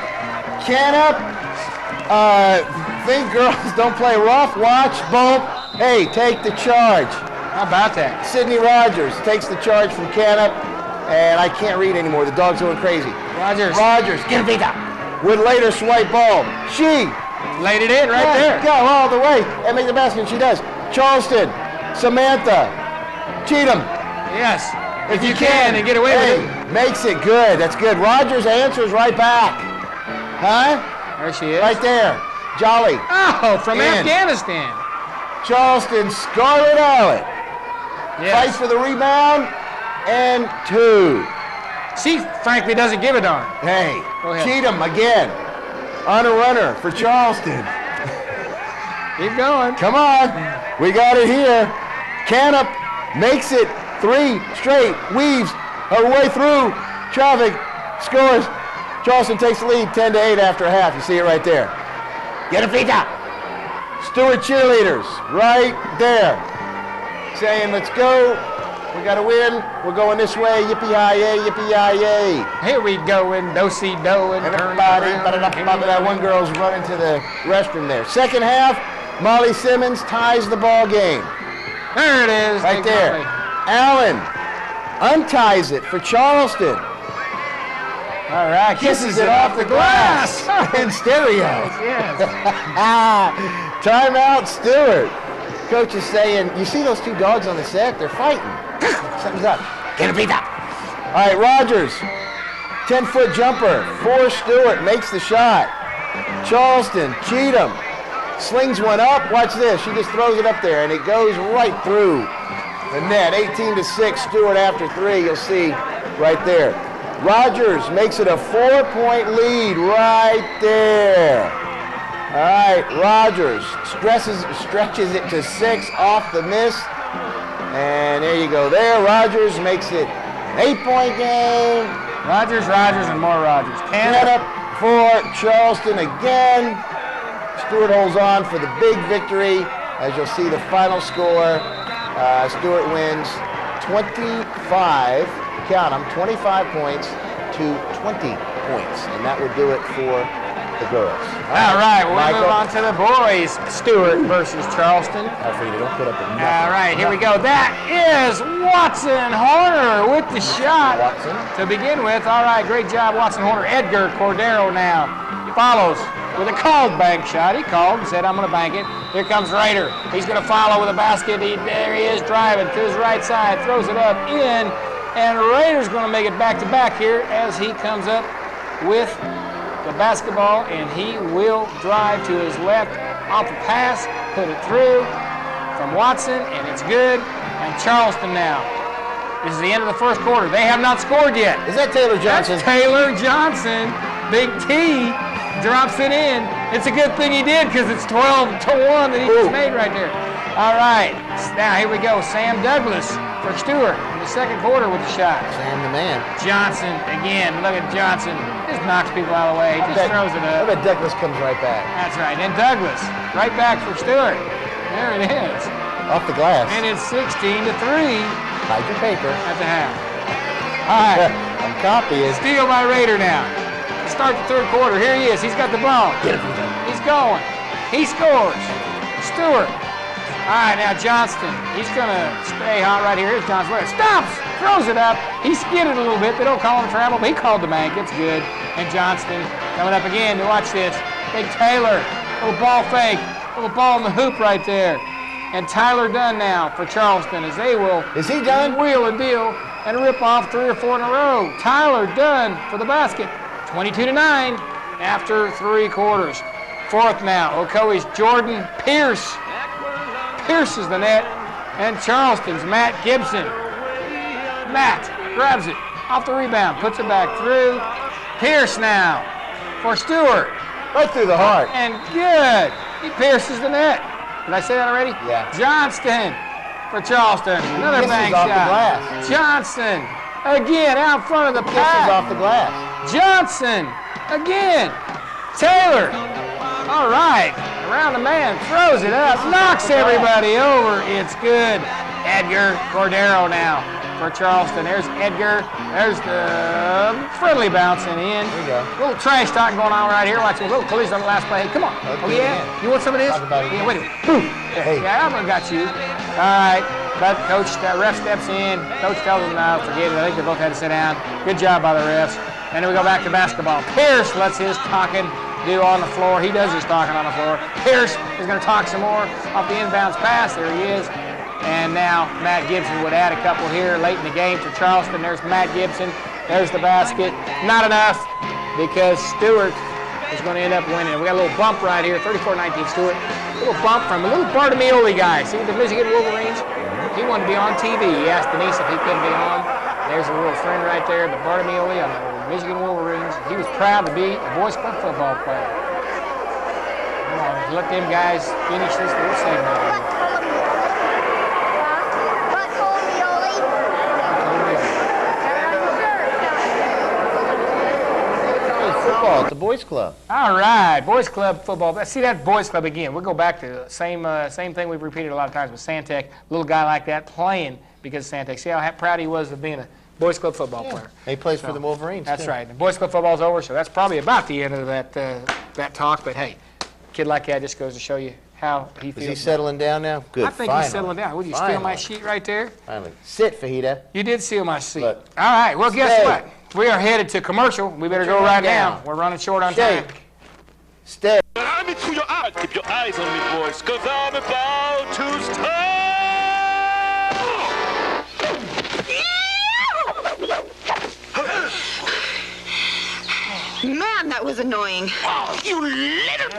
Speaker 2: Think girls don't play rough. Watch, bump. Hey, take the charge.
Speaker 3: How about that?
Speaker 2: Sydney Rogers takes the charge from Canup, and I can't read anymore. The dog's going crazy.
Speaker 3: Rogers.
Speaker 2: Get it, with later swipe ball. She
Speaker 3: laid it in right there.
Speaker 2: Go all the way and make the basket. And she does. Charleston, Samantha, Cheatham.
Speaker 3: Yes. If you can and get away with it.
Speaker 2: Makes it good. That's good. Rogers answers right back. Huh?
Speaker 3: There she is.
Speaker 2: Right there. Jolly.
Speaker 3: Oh, from Afghanistan.
Speaker 2: Charleston, Scarlet Alley.
Speaker 3: Yes.
Speaker 2: Fight for the rebound. And 2.
Speaker 3: She frankly doesn't give a darn.
Speaker 2: Hey.
Speaker 3: Go ahead.
Speaker 2: Cheatham again. On a runner for Charleston.
Speaker 3: Keep going.
Speaker 2: Come on. We got it here. Canup makes it 3 straight, weaves her way through traffic, scores. Charleston takes the lead 10-8 after half. You see it right there. Get a Vita. Stewart cheerleaders right there saying, let's go. We got to win. We're going this way. Yippee-yi-yay, yippee-yi-yay.
Speaker 3: Here we go in do-si-do and
Speaker 2: everybody, that one girl's running to the restroom there. Second half, Molly Simmons ties the ball game.
Speaker 3: There it is.
Speaker 2: Right there. Allen unties it for Charleston.
Speaker 3: All right.
Speaker 2: Kisses it off the glass in stereo.
Speaker 3: Yes.
Speaker 2: Timeout, Stewart. Coach is saying, you see those 2 dogs on the set? They're fighting. Something's up. Get a beat up. All right, Rogers. 10-foot jumper for Stewart. Makes the shot. Charleston, Cheatham. Slings one up. Watch this. She just throws it up there, and it goes right through the net. 18-6. Stewart after 3. You'll see right there. Rogers makes it a 4-point lead right there. All right, Rogers stretches it to 6 off the miss. And there you go there. Rogers makes it an 8-point game.
Speaker 3: Rogers, and more Rogers.
Speaker 2: Canada for Charleston again. Stewart holds on for the big victory. As you'll see the final score, Stewart wins 25, count them, 25 points to 20 points. And that would do it for the girls.
Speaker 3: All right, we'll move on to the boys. Stewart versus Charleston.
Speaker 2: Alfreda, don't put up a nothing.
Speaker 3: All right, here we go. That is Watson Horner with the shot to begin with. All right, great job, Watson Horner. Edgar Cordero now follows with a called bank shot. He called and said, I'm going to bank it. Here comes Rader. He's going to follow with a basket. There he is driving to his right side, throws it up in, and Rader's going to make it back-to-back here as he comes up with the basketball, and he will drive to his left off the pass, put it through from Watson, and it's good. And Charleston now. This is the end of the first quarter. They have not scored yet.
Speaker 2: Is that Taylor Johnson?
Speaker 3: That's Taylor Johnson. Big T drops it in. It's a good thing he did because it's 12-1 that he just made right there. All right, now here we go. Sam Douglas for Stewart in the second quarter with the shot.
Speaker 2: Sam the man.
Speaker 3: Johnson again. Look at Johnson. Just knocks people out of the way. Just throws it up.
Speaker 2: I bet Douglas comes right back.
Speaker 3: That's right. And Douglas right back for Stewart. There it is.
Speaker 2: Off the glass.
Speaker 3: And it's 16-3.
Speaker 2: Hide your paper.
Speaker 3: At the half. All right.
Speaker 2: I'm copying.
Speaker 3: Steal by Rader now. Start the third quarter. Here he is. He's got the ball. He's going. He scores. Stewart. All right, now Johnston. He's going to stay hot right here. Here's Johnston. Stops. Throws it up. He skidded a little bit. They don't call him travel, but he called the bank. It's good. And Johnston coming up again to watch this. Big Taylor. Little ball fake. Little ball in the hoop right there. And Tyler Dunn now for Charleston as they will.
Speaker 2: Is he done?
Speaker 3: Wheel a deal and rip off 3 or 4 in a row. Tyler Dunn for the basket. 22-9 after 3 quarters. Fourth now, Ocoee's Jordan Pierce. Pierces the net, and Charleston's Matt Gibson. Matt grabs it off the rebound, puts it back through. Pierce now for Stewart.
Speaker 2: Right through the heart.
Speaker 3: And good. He pierces the net. Did I say that already?
Speaker 2: Yeah.
Speaker 3: Johnston for Charleston. Another bank
Speaker 2: off
Speaker 3: shot.
Speaker 2: The glass.
Speaker 3: Johnson again out front of the
Speaker 2: Kisses
Speaker 3: pack.
Speaker 2: off the glass.
Speaker 3: Johnson again. Taylor. All right. Around the man, throws it up, knocks everybody over. It's good. Edgar Cordero now for Charleston. There's Edgar. There's the friendly bouncing in.
Speaker 2: There you go.
Speaker 3: A little trash talk going on right here. Watch a little collision on the last play. Hey, come on. Oh, yeah? You want some of this?
Speaker 2: Talk about it
Speaker 3: Yeah,
Speaker 2: again.
Speaker 3: wait a minute. Boom.
Speaker 2: Hey.
Speaker 3: Yeah, I got you. All right. But coach, ref steps in. Coach tells them now, forget it. I think they both had to sit down. Good job by the refs. And then we go back to basketball. Pierce lets his talking do on the floor. He does his talking on the floor. Pierce is going to talk some more off the inbounds pass. There he is. And now Matt Gibson would add a couple here late in the game for Charleston. There's Matt Gibson. There's the basket. Not enough because Stewart is going to end up winning. We got a little bump right here, 34-19 Stewart. A little bump from a little Bartolomei guy. See the Michigan Wolverines? He wanted to be on TV. He asked Denise if he couldn't be on. There's a little friend right there, the Bartolomei on the Michigan Wolverines. He was proud to be a Boys Club football player. Come on, let them guys finish this little segment.
Speaker 2: Football at the Boys Club.
Speaker 3: All right, Boys Club football. See that Boys Club again. We'll go back to the same thing we've repeated a lot of times with Santec. Little guy like that playing because of Santec. See how proud he was of being a Boys Club football player.
Speaker 2: He plays for the Wolverines.
Speaker 3: That's
Speaker 2: too.
Speaker 3: right. The Boys Club football's over, so that's probably about the end of that talk. But hey, a kid like that just goes to show you how he feels.
Speaker 2: Is he settling down now? Good.
Speaker 3: I think he's settling down. Would you steal my sheet right there?
Speaker 2: Finally. Sit, Fajita.
Speaker 3: You did steal my seat.
Speaker 2: Look.
Speaker 3: All right. Well, guess what? We are headed to commercial. We better go right now. We're running short on time.
Speaker 2: Stay.
Speaker 10: I'm into your eyes. Keep your eyes on me, boys, because I'm about to start.
Speaker 11: Man, that was annoying.
Speaker 10: Oh, you little...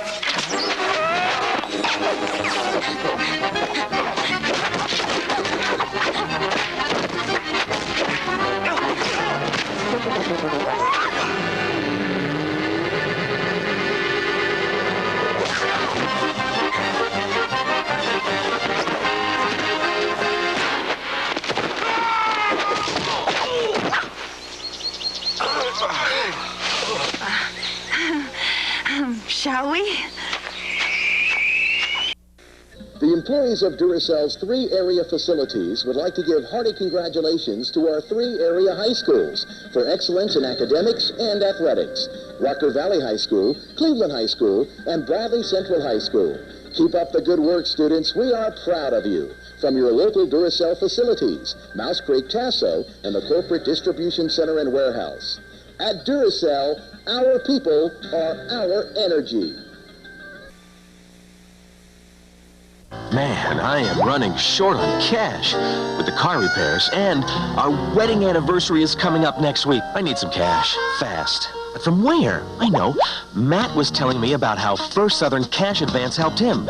Speaker 11: Shall we?
Speaker 7: The employees of Duracell's 3 area facilities would like to give hearty congratulations to our 3 area high schools for excellence in academics and athletics. Rocker Valley High School, Cleveland High School, and Bradley Central High School. Keep up the good work, students. We are proud of you. From your local Duracell facilities, Mouse Creek, Tasso, and the corporate distribution center and warehouse. At Duracell, our people are our energy.
Speaker 12: Man, I am running short on cash with the car repairs, and our wedding anniversary is coming up next week. I need some cash, fast. But from where? I know. Matt was telling me about how First Southern Cash Advance helped him.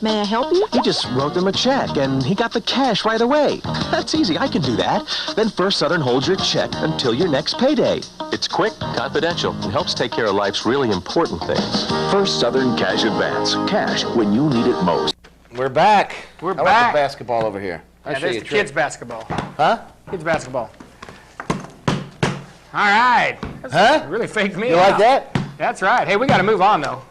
Speaker 6: May I help you?
Speaker 12: He just wrote them a check, and he got the cash right away. That's easy. I can do that. Then First Southern holds your check until your next payday. It's quick, confidential, and helps take care of life's really important things. First Southern Cash Advance. Cash when you need it most.
Speaker 2: We're back.
Speaker 3: We're
Speaker 2: I
Speaker 3: back.
Speaker 2: want the basketball over here. I'll show
Speaker 3: That's
Speaker 2: you
Speaker 3: the
Speaker 2: a trick.
Speaker 3: kids' basketball.
Speaker 2: Huh?
Speaker 3: Kids' basketball. All right.
Speaker 2: Huh?
Speaker 3: Really faked me
Speaker 2: You
Speaker 3: out.
Speaker 2: like that?
Speaker 3: That's right. Hey, we got to move on, though,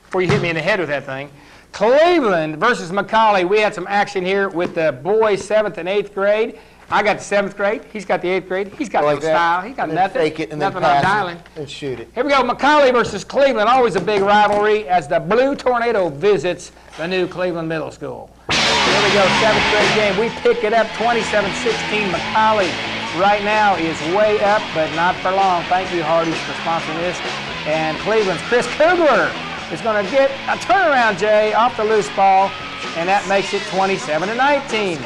Speaker 3: before you hit me in the head with that thing. Cleveland versus McCallie. We had some action here with the boys 7th and 8th grade. I got the 7th grade. He's got the 8th grade. He's got
Speaker 2: Like
Speaker 3: no
Speaker 2: that.
Speaker 3: style. He's got
Speaker 2: And then
Speaker 3: nothing.
Speaker 2: fake it and then
Speaker 3: nothing on
Speaker 2: pass
Speaker 3: dialing.
Speaker 2: it and shoot it.
Speaker 3: Here we go. McCallie versus Cleveland. Always a big rivalry as the Blue Tornado visits the new Cleveland Middle School. Here we go. 7th grade game. We pick it up 27-16. McCallie right now is way up, but not for long. Thank you, Hardee's, for sponsoring this. And Cleveland's Chris Kugler is going to get a turnaround, Jay, off the loose ball, and that makes it 27-19.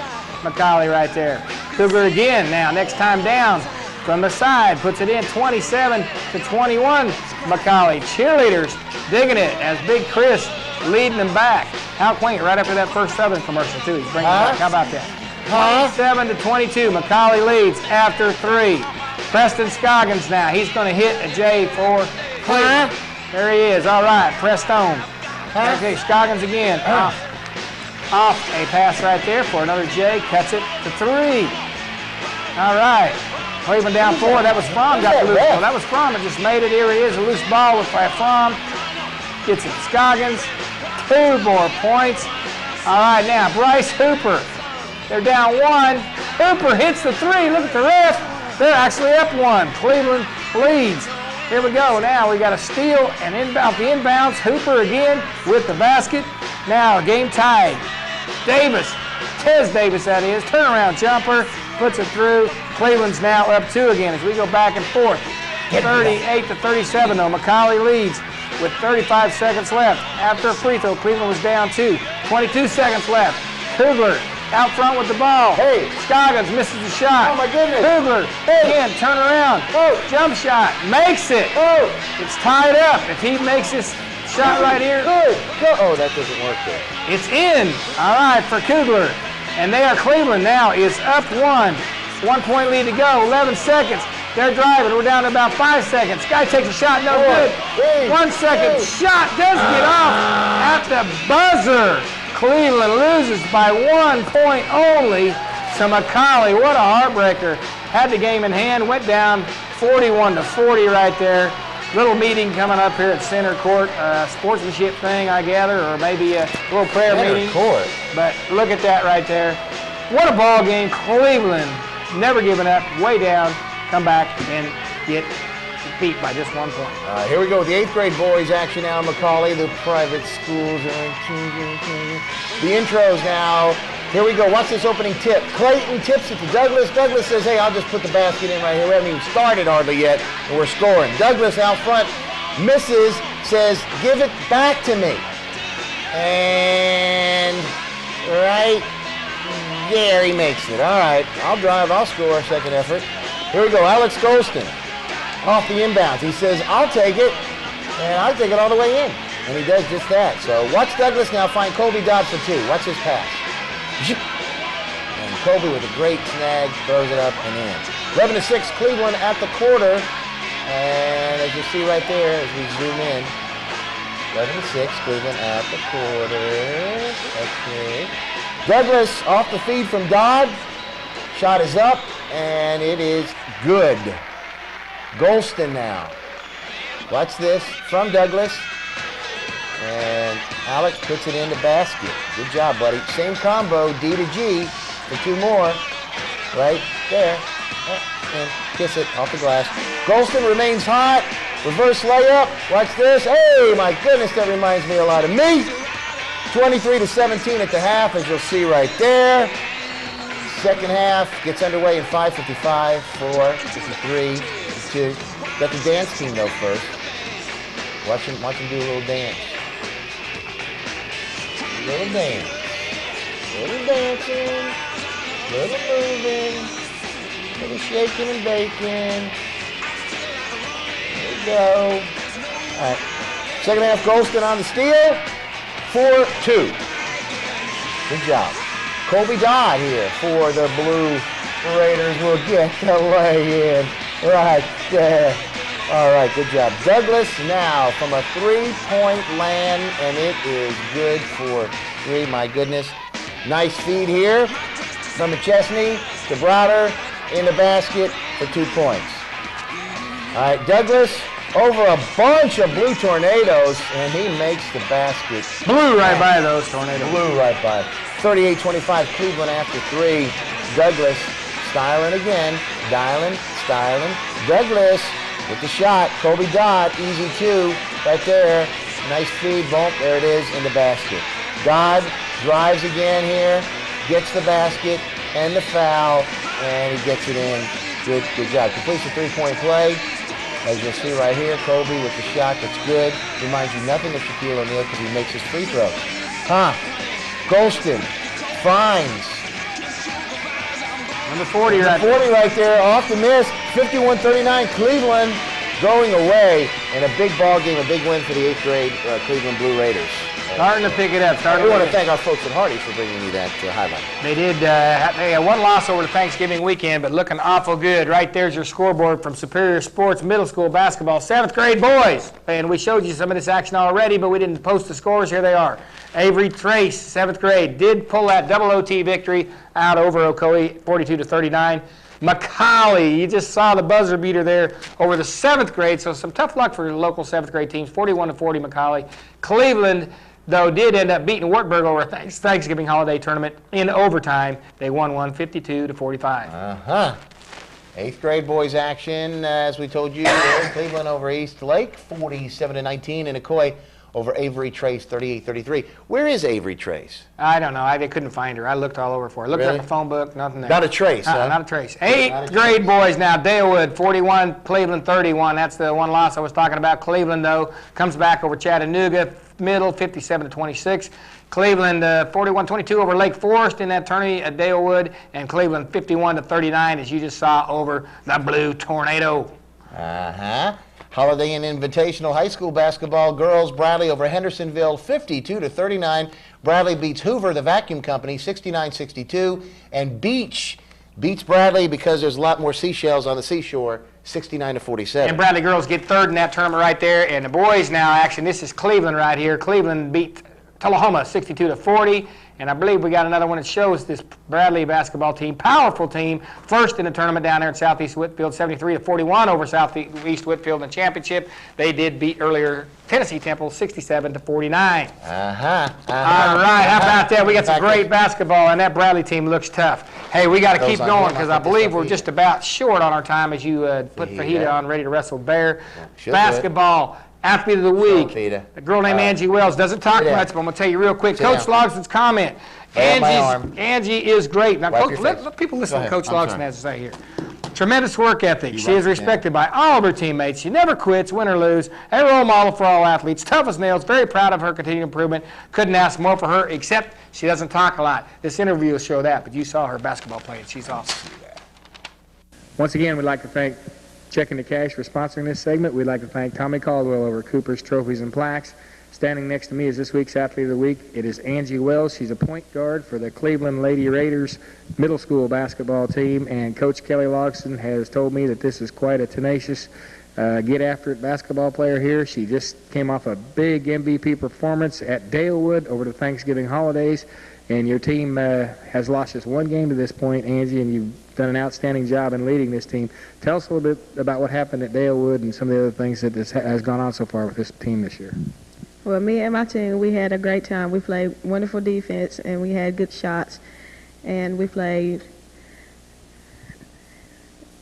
Speaker 3: McCallie right there. Kugler again now, next time down from the side, puts it in 27-21. McCallie cheerleaders digging it as Big Chris leading them back. How quaint, right after that First Southern commercial, too. He's bringing it back. How about that? 27-22. McCallie leads after 3. Preston Scoggins now. He's going to hit a J for Cleveland. There he is. All right, Prestone. Okay, Scoggins again. Off a pass right there for another J. Cuts it to 3. All right. Cleveland down 4. That was Fromm got the loose ball. That was Fromm that just made it. Here it is. A loose ball with Fromm. Gets it to Scoggins. 2 more points. All right, now Bryce Hooper. They're down 1. Hooper hits the 3. Look at the ref. They're actually up 1. Cleveland leads. Here we go. Now we got a steal and inbound. The inbounds. Hooper again with the basket. Now game tied. Davis, Tez Davis that is, turnaround jumper, puts it through. Cleveland's now up 2 again as we go back and forth. 38-37 though. McCallie leads with 35 seconds left. After a free throw, Cleveland was down 2. 22 seconds left. Kugler out front with the ball.
Speaker 2: Hey.
Speaker 3: Scoggins misses the shot.
Speaker 2: Oh my goodness.
Speaker 3: Kugler again, turn around. Jump shot, makes it. It's tied up. If he makes this shot right here.
Speaker 2: Good. Oh, that doesn't work there.
Speaker 3: It's in. All right, for Kugler. And they are Cleveland now is up 1. 1 point lead to go. 11 seconds. They're driving. We're down to about 5 seconds. Guy takes a shot. No good. 1 second. Shot does get off at the buzzer. Cleveland loses by 1 point only to McCallie. What a heartbreaker. Had the game in hand. Went down 41-40 right there. Little meeting coming up here at center court, sportsmanship thing, I gather, or maybe a little prayer meeting.
Speaker 2: Court.
Speaker 3: But look at that right there. What a ball game. Cleveland never giving up, way down, come back and get beat by just 1 point.
Speaker 2: Here we go with the 8th grade boys action now in Macaulay. The private schools are... The intros now. Here we go. Watch this opening tip. Clayton tips it to Douglas. Douglas says, hey, I'll just put the basket in right here. We haven't even started hardly yet, and we're scoring. Douglas out front misses, says, give it back to me. And right there, he makes it. All right, I'll drive, I'll score, second effort. Here we go, Alex Golston off the inbounds. He says, I'll take it, and I'll take it all the way in. And he does just that. So watch Douglas now find Colby Dodd for 2. Watch his pass. And Colby with a great snag, throws it up and in. 11-6, Cleveland at the quarter. And as you see right there, as we zoom in, 11-6, Cleveland at the quarter. Okay. Douglas off the feed from Dodd. Shot is up, and it is good. Golston now. Watch this from Douglas. And Alex puts it in the basket. Good job, buddy. Same combo, D to G for 2 more. Right there. And kiss it off the glass. Golston remains hot. Reverse layup. Watch this. Hey, my goodness, that reminds me a lot of me. 23-17 at the half, as you'll see right there. Second half gets underway in 5:55, 4, 53, 52. Got the dance team though first. Watch him do a little dance. Little dance. Little dancing. Little moving. Little shaking and baking. There we go. All right. Second half, Golston on the steal. 4-2. Good job. Colby Dodd here for the Blue Raiders will get the lay in right there. All right, good job. Douglas now from a 3-point land, and it is good for 3. My goodness. Nice feed here from McChesney to Browder in the basket for 2 points. All right, Douglas over a bunch of blue tornadoes, and he makes the basket.
Speaker 3: Blew right by those tornadoes.
Speaker 2: Blew right by. 38-25, Cleveland after 3. Douglas styling again, styling. Douglas with the shot. Colby Dodd, easy 2, right there. Nice feed, bump, there it is in the basket. Dodd drives again here, gets the basket and the foul, and he gets it in. Good job. Completes the 3-point play. As you'll see right here, Colby with the shot that's good. Reminds you nothing of Shaquille O'Neal because he makes his free throws. Golston finds.
Speaker 3: Number 40
Speaker 2: right there. 40 right there, off the miss. 51-39, Cleveland going away. And a big ball game, a big win for the 8th grade Cleveland Blue Raiders.
Speaker 3: Starting to pick it up.
Speaker 2: We want to thank our folks at Hardee's for bringing me that highlight.
Speaker 3: They did. They had 1 loss over the Thanksgiving weekend, but looking awful good. Right there's your scoreboard from Superior Sports Middle School Basketball, 7th grade boys. And we showed you some of this action already, but we didn't post the scores. Here they are. Avery Trace, 7th grade, did pull that double OT victory out over Ocoee, 42-39. Macaulay, you just saw the buzzer beater there over the 7th grade, so some tough luck for the local 7th grade teams, 41-40 Macaulay. Cleveland, though, did end up beating Wartburg over a Thanksgiving holiday tournament in overtime. They won 52-45.
Speaker 2: 8th grade boys action, as we told you, Cleveland over East Lake, 47-19, and Ocoee over Avery Trace, 38-33. Where is Avery Trace?
Speaker 3: I don't know. I couldn't find her. I looked all over for her. Looked at my phone book, nothing there.
Speaker 2: Not a Trace, huh?
Speaker 3: Not a Trace. 8th grade boys now. Dalewood, 41, Cleveland, 31. That's the 1 loss I was talking about. Cleveland, though, comes back over Chattanooga, middle, 57-26. Cleveland, 41-22 over Lake Forest in that tourney at Dalewood, and Cleveland, 51-39, as you just saw, over the Blue Tornado.
Speaker 2: Holiday Inn Invitational High School basketball, girls, Bradley over Hendersonville, 52-39. Bradley beats Hoover, the vacuum company, 69-62. And Beach beats Bradley because there's a lot more seashells on the seashore, 69-47.
Speaker 3: And Bradley girls get 3rd in that tournament right there. And the boys now, action, this is Cleveland right here. Cleveland beat Tullahoma, 62-40. And I believe we got another one that shows this Bradley basketball team, powerful team, first in the tournament down there in Southeast Whitfield, 73-41 over Southeast Whitfield in the championship. They did beat earlier Tennessee Temple 67-49.
Speaker 2: Uh-huh.
Speaker 3: All right, how about that? We got some great basketball, and that Bradley team looks tough. Hey, we got to keep going because I believe we're just about short on our time as you put Fajita on, ready to wrestle Bear.
Speaker 2: Basketball.
Speaker 3: Athlete of the week. A girl named Angie Wells doesn't talk much, but I'm going to tell you real quick. Coach Logson's comment. Angie is great. Now, let people listen to Coach Logson has to say here. Tremendous work ethic. She is respected by all of her teammates. She never quits, win or lose. A role model for all athletes. Tough as nails. Very proud of her continued improvement. Couldn't ask more for her, except she doesn't talk a lot. This interview will show that, but you saw her basketball playing. She's awesome. Once again, we'd like to thank Checking the Cash for sponsoring this segment. We'd like to thank Tommy Caldwell over Cooper's Trophies and Plaques. Standing next to me is this week's Athlete of the Week. It is Angie Wells. She's a point guard for the Cleveland Lady Raiders middle school basketball team, and Coach Kelly Logson has told me that this is quite a tenacious get-after-it basketball player here. She just came off a big MVP performance at Dalewood over the Thanksgiving holidays, and your team has lost just one game to this point, Angie, and you've done an outstanding job in leading this team. Tell us a little bit about what happened at Dalewood and some of the other things that has gone on so far with this team this year.
Speaker 13: Well, me and my team, we had a great time. We played wonderful defense, and we had good shots, and we played...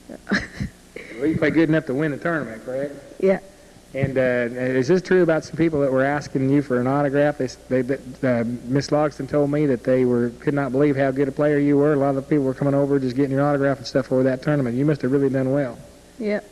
Speaker 3: Well, you played good enough to win the tournament, correct?
Speaker 13: Yeah.
Speaker 3: And is this true about some people that were asking you for an autograph? Miss Logston told me that they could not believe how good a player you were. A lot of the people were coming over just getting your autograph and stuff for that tournament. You must have really done well.
Speaker 13: Yep.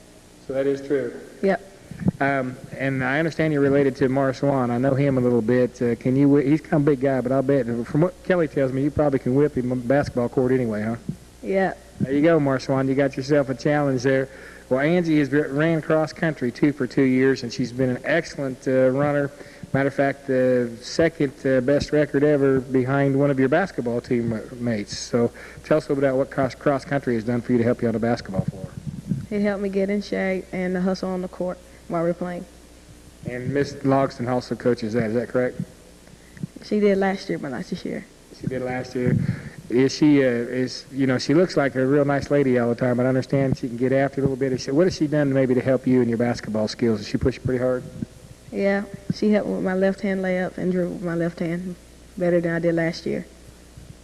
Speaker 3: So that is true.
Speaker 13: Yep.
Speaker 3: And I understand you're related to Morris Swan. I know him a little bit. Can you? He's kind of a big guy, but I'll bet from what Kelly tells me, you probably can whip him on the basketball court anyway, huh?
Speaker 13: Yeah.
Speaker 3: There you go, Morris Swan. You got yourself a challenge there. Well, Angie has ran cross country for 2 years, and she's been an excellent runner. Matter of fact, the second best record ever behind one of your basketball teammates. So tell us a little bit about what cross country has done for you to help you on the basketball floor.
Speaker 13: It helped me get in shape and to hustle on the court while we're playing. And
Speaker 3: Miss Logston also coaches that. Is that correct?
Speaker 13: She did last year, but not this year.
Speaker 3: She did last year. Is she, she looks like a real nice lady all the time, but I understand she can get after it a little bit. What has she done maybe to help you in your basketball skills? Does she push you pretty hard?
Speaker 13: Yeah, she helped with my left-hand layup and dribble with my left hand better than I did last year.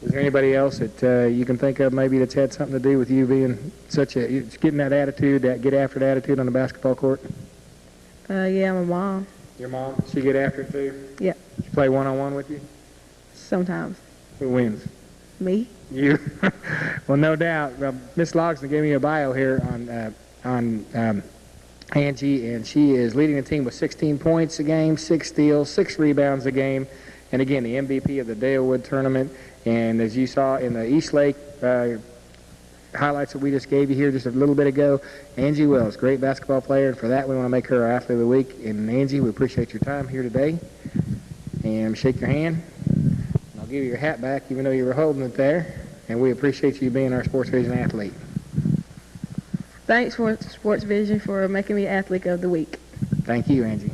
Speaker 3: Is there anybody else that you can think of maybe that's had something to do with you being getting that attitude, that get after it attitude on the basketball court?
Speaker 13: Yeah, my mom.
Speaker 3: Your mom? She get after it too?
Speaker 13: Yeah.
Speaker 3: She play one-on-one with you?
Speaker 13: Sometimes.
Speaker 3: Who wins?
Speaker 13: Me.
Speaker 3: You? Well, no doubt. Miss Logston gave me a bio here on Angie, and she is leading the team with 16 points a game, 6 steals, 6 rebounds a game, and again, the MVP of the Dalewood tournament. And as you saw in the East Lake highlights that we just gave you here just a little bit ago, Angie Wells, great basketball player, and for that we want to make her our Athlete of the Week. And Angie, we appreciate your time here today, and shake your hand. I'll give you your hat back even though you were holding it there, and we appreciate you being our SportsVision athlete.
Speaker 13: Thanks for SportsVision for making me Athlete of the Week.
Speaker 3: Thank you, Angie.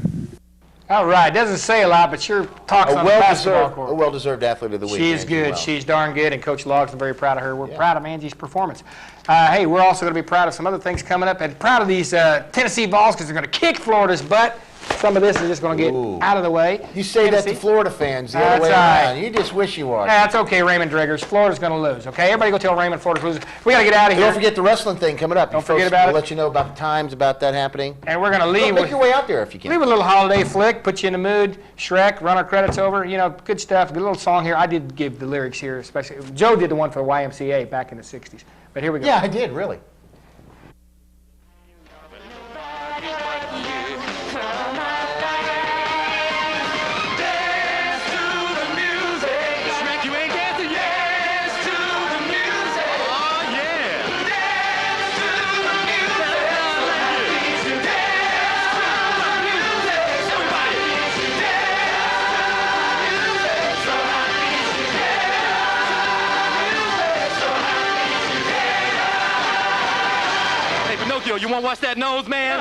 Speaker 3: All right, doesn't say a lot, but sure talks on the basketball court.
Speaker 2: A well-deserved Athlete of the Week.
Speaker 3: She's good. Wells. She's darn good, and Coach Logston very proud of her. We're proud of Angie's performance. Hey, we're also going to be proud of some other things coming up, and proud of these Tennessee Vols because they're going to kick Florida's butt. Some of this is just going to get out of the way.
Speaker 2: You say that to Florida fans the other way around. You just wish you are.
Speaker 3: That's okay, Raymond Driggers. Florida's going to lose, okay? Everybody go tell Raymond Florida's losing. We got to get out of here.
Speaker 2: Don't forget the wrestling thing coming up.
Speaker 3: Don't forget about it.
Speaker 2: We'll let you know about the times about that happening.
Speaker 3: And we're going to leave.
Speaker 2: Make your way out there if you can.
Speaker 3: Leave with a little holiday flick, put you in the mood. Shrek, run our credits over. You know, good stuff. Good little song here. I did give the lyrics here, especially. Joe did the one for the YMCA back in the 60s. But here we go.
Speaker 2: Yeah, I did, really.
Speaker 10: You want to watch that nose, man?